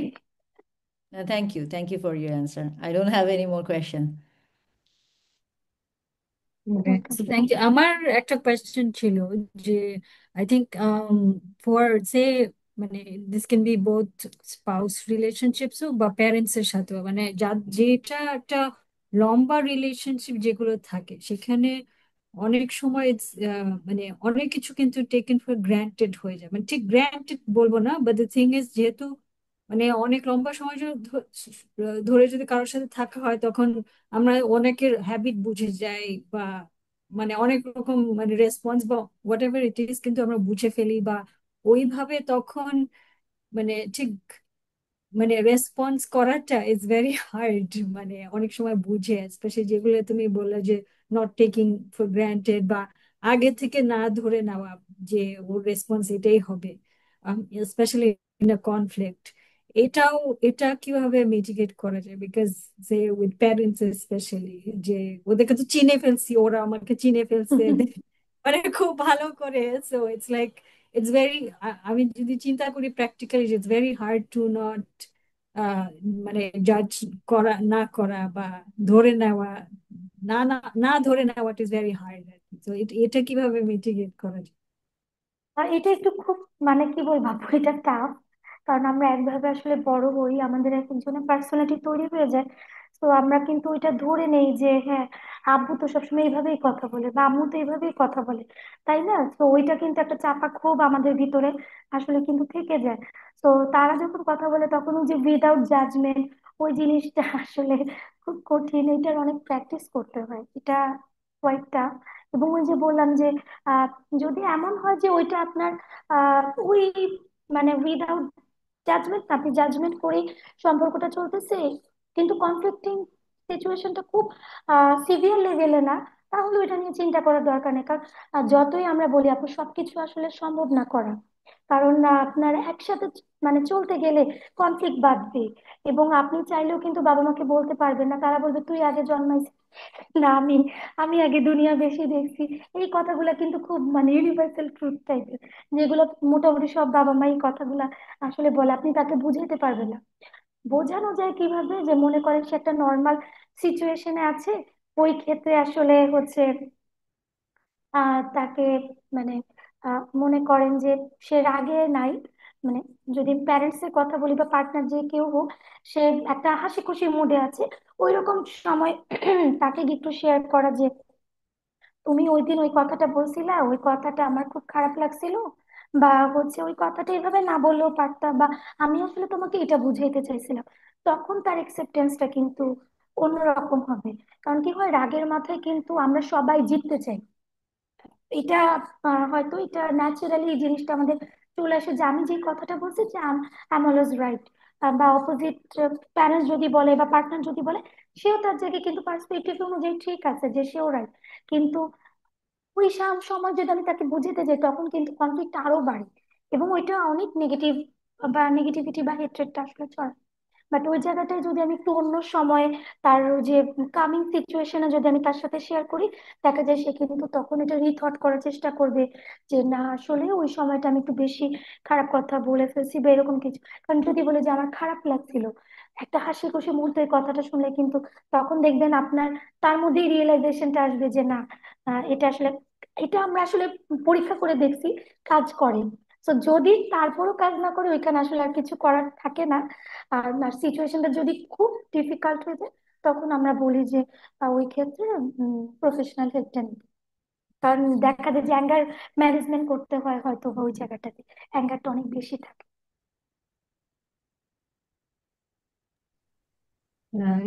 Thank you for your answer. I don't have any more question. Thank you. আমার একটা কোয়েশ্চেন ছিল যে আই থিঙ্ক ফর সে, মানে this can be both spouse relationships বা প্যারেন্টস এর সাথেও, মানে যেটা একটা লম্বা রিলেশনশিপ যেগুলো থাকে সেখানে অনেক সময় মানে অনেক কিছু কিন্তু টেকেন ফর গ্রান্টেড হয়ে যায়, মানে ঠিক গ্রান্টেড বলবো না, বাট দ্য থিং ইজ যেহেতু মানে অনেক লম্বা সময় ধরে যদি কারোর সাথে থাকা হয় তখন আমরা অনেকের হ্যাবিট বুঝে যাই, বা মানে অনেক রকম মানে রেসপন্স বা হোয়াট এভার ইট ইজ কিন্তু আমরা বুঝে ফেলি, বা ওইভাবে তখন মানে ঠিক মানে রেসপন্স করাটা ইজ ভেরি হার্ড। মানে অনেক সময় বুঝে, স্পেশালি যেগুলো তুমি বললে যে নট টেকিং ফর গ্রান্টেড, বা আগে থেকে না ধরে নেওয়া যে ওর রেসপন্স এটাই হবে, স্পেশালি ইন আ কনফ্লিক্ট। এটাও, এটা কিভাবে মিটিগেট করা যায়? বিকজ যে উইথ প্যারেন্টস স্পেশালি, যে ওদেরকে তো চিনে ফেলছি, ওরা আমাকে চিনে ফেলছে মানে খুব ভালো করে। So it's like it's very, আমি যদি চিন্তা করি practically, it's very hard to not uh, মানে জাজ করা না করা, বা ধরে নেওয়া না না না ধরে নেওয়া ইজ ভেরি হার্ড আর কি। তো এটা কিভাবে মিটিগেট করা যায়? আর এটা একটু খুব মানে কি বলবো আপু, এটা টাফ। কারণ আমরা একভাবে আসলে বড় হই, আমাদের এক একজনের পার্সোনালিটি তৈরি হয়ে যায়। তো আমরা কিন্তু এটা ধরে নেই যে হ্যাঁ, আব্বু তো সবসময় এইভাবেই কথা বলে বা আম্মু তো এইভাবেই কথা বলে, তাই না? তো ওইটা কিন্তু একটা চাপা ক্ষোভ আমাদের ভিতরে আসলে কিন্তু থেকে যায়। তো তারা যখন কথা বলে তখন ওই যে উইদাউট জাজমেন্ট, ওই জিনিসটা আসলে খুব কঠিন। এটার অনেক প্র্যাকটিস করতে হয়, এটা কয়েকটা। এবং ওই যে বললাম যে আহ যদি এমন হয় যে ওইটা আপনার ওই মানে উইদাউট জাজমেন্ট, আপনি জাজমেন্ট করে সম্পর্কটা চলতেছে, কিন্তু কনফ্লিক্টিং সিচুয়েশনটা খুব সিভিয়ার লেভেলে না, তাহলে এটা নিয়ে চিন্তা করার দরকার নেই। কারণ যতই আমরা বলি আপু, সবকিছু আসলে সম্ভব না করা। কারণ আপনার একসাথে মানে চলতে গেলে কনফ্লিক্ট বাঁধবে। এবং আপনি চাইলেও কিন্তু বাবা মাকে বলতে পারবেন না, তারা বলবে তুই আগে জন্মাইছিস না আমি, আমি আগে দুনিয়া বেশি দেখছি। এই কথাগুলা কিন্তু খুব মানে ইউনিভার্সাল ট্রুথ টাইপের, যেগুলো মোটামুটি সব বাবা মাই কথাগুলা আসলে বলে। আপনি তাকে বুঝাইতে পারবেন না। বোঝানো যায় কিভাবে, যে মনে করেন সে একটা নর্মাল সিচুয়েশনে আছে, ওই ক্ষেত্রে আসলে হচ্ছে তাকে মানে মনে করেন যে সে রাগে নাই, মানে যদি প্যারেন্টস এর কথা বলি বা পার্টনার যে কেউ হোক, সে একটা হাসি খুশি মুডে আছে, ওই রকম সময় তাকে একটু শেয়ার করা যে তুমি ওই দিন ওই কথাটা বলছিলা, ওই কথাটা আমার খুব খারাপ লাগছিল, বা হচ্ছে ওই কথাটা এভাবে না বললেও পারতা, বা আমি আসলে তোমাকে এটা বুঝাইতে চাইছিলাম। তখন তার একসেপ্টেন্সটা কিন্তু অন্যরকম হবে। কারণ কি হয়, রাগের মাথায় কিন্তু আমরা সবাই জিততে চাই। এটা হয়তো এটা ন্যাচারালি এই জিনিসটা আমাদের চলে আসে, যে আমি যে কথাটা বলছি যে আম অলওয়েজ রাইট, বা অপোজিট প্যারেন্টস যদি বলে বা পার্টনার যদি বলে, সেও তার জায়গায় কিন্তু পার্সপেক্টিভ অনুযায়ী ঠিক আছে যে সেও রাইট। কিন্তু ওই সময় যদি আমি তাকে বুঝাতে যাই, তখন কিন্তু কনফ্লিক্ট আরো বাড়ে, এবং ওইটা অনেক নেগেটিভ বা নেগেটিভিটি বা হেট্রেটটা আসলে ছড়ায়। বাট ওই জায়গাটায় যদি আমি একটু অন্য সময় তার ওই যে কামিং সিচুয়েশনে যদি আমি তার সাথে শেয়ার করি, দেখা যায় সে কিন্তু তখন এটা রিথট করার চেষ্টা করবে যে না, আসলে ওই সময়টা আমি একটু বেশি খারাপ কথা বলে ফেলছি বা এরকম কিছু। কারণ যদি বলে যে আমার খারাপ লাগছিল, একটা হাসি খুশি মুহূর্তে এই কথাটা শুনলে কিন্তু তখন দেখবেন আপনার তার মধ্যেই রিয়েলাইজেশনটা আসবে যে না, এটা আসলে, এটা আমরা আসলে পরীক্ষা করে দেখছি কাজ করে। তো যদি তারপরও কাজ না করে, ওইখানে আসলে আর কিছু করার থাকে না। আর সিচুয়েশনটা যদি খুব ডিফিকাল্ট হয়ে যায়, তখন আমরা বলি যে ওই ক্ষেত্রে প্রফেশনাল হেল্পটা নিতে। কারণ দেখা যায় যে অ্যাঙ্গার ম্যানেজমেন্ট করতে হয় হয়তো বা ওই জায়গাটাতে অ্যাঙ্গারটা অনেক বেশি থাকে।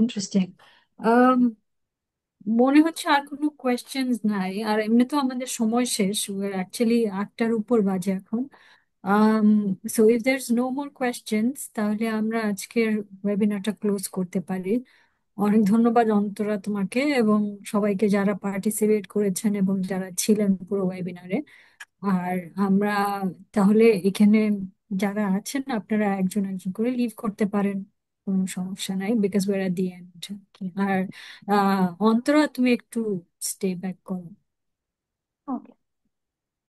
ইন্টারেস্টিং। মনে হচ্ছে আর কোনো কোয়েশ্চেন্স নাই, আর এমনি তো আমাদের সময় শেষ, অ্যাকচুয়ালি 8টার উপর বাজে এখন। So if there no more questions, তাহলে আমরা আজকের ওয়েবিনারটা ক্লোজ করতে পারি। অনেক ধন্যবাদ অন্তরা তোমাকে, এবং সবাইকে যারা পার্টিসিপেট করেছেন এবং যারা ছিলেন পুরো ওয়েবিনারে। আর আমরা তাহলে এখানে যারা আছেন আপনারা একজন একজন করে লিভ করতে পারেন, কোনো সমস্যা নাই, because we're at the end. আর অন্তরা তুমি একটু স্টে ব্যাক করো। ওকে।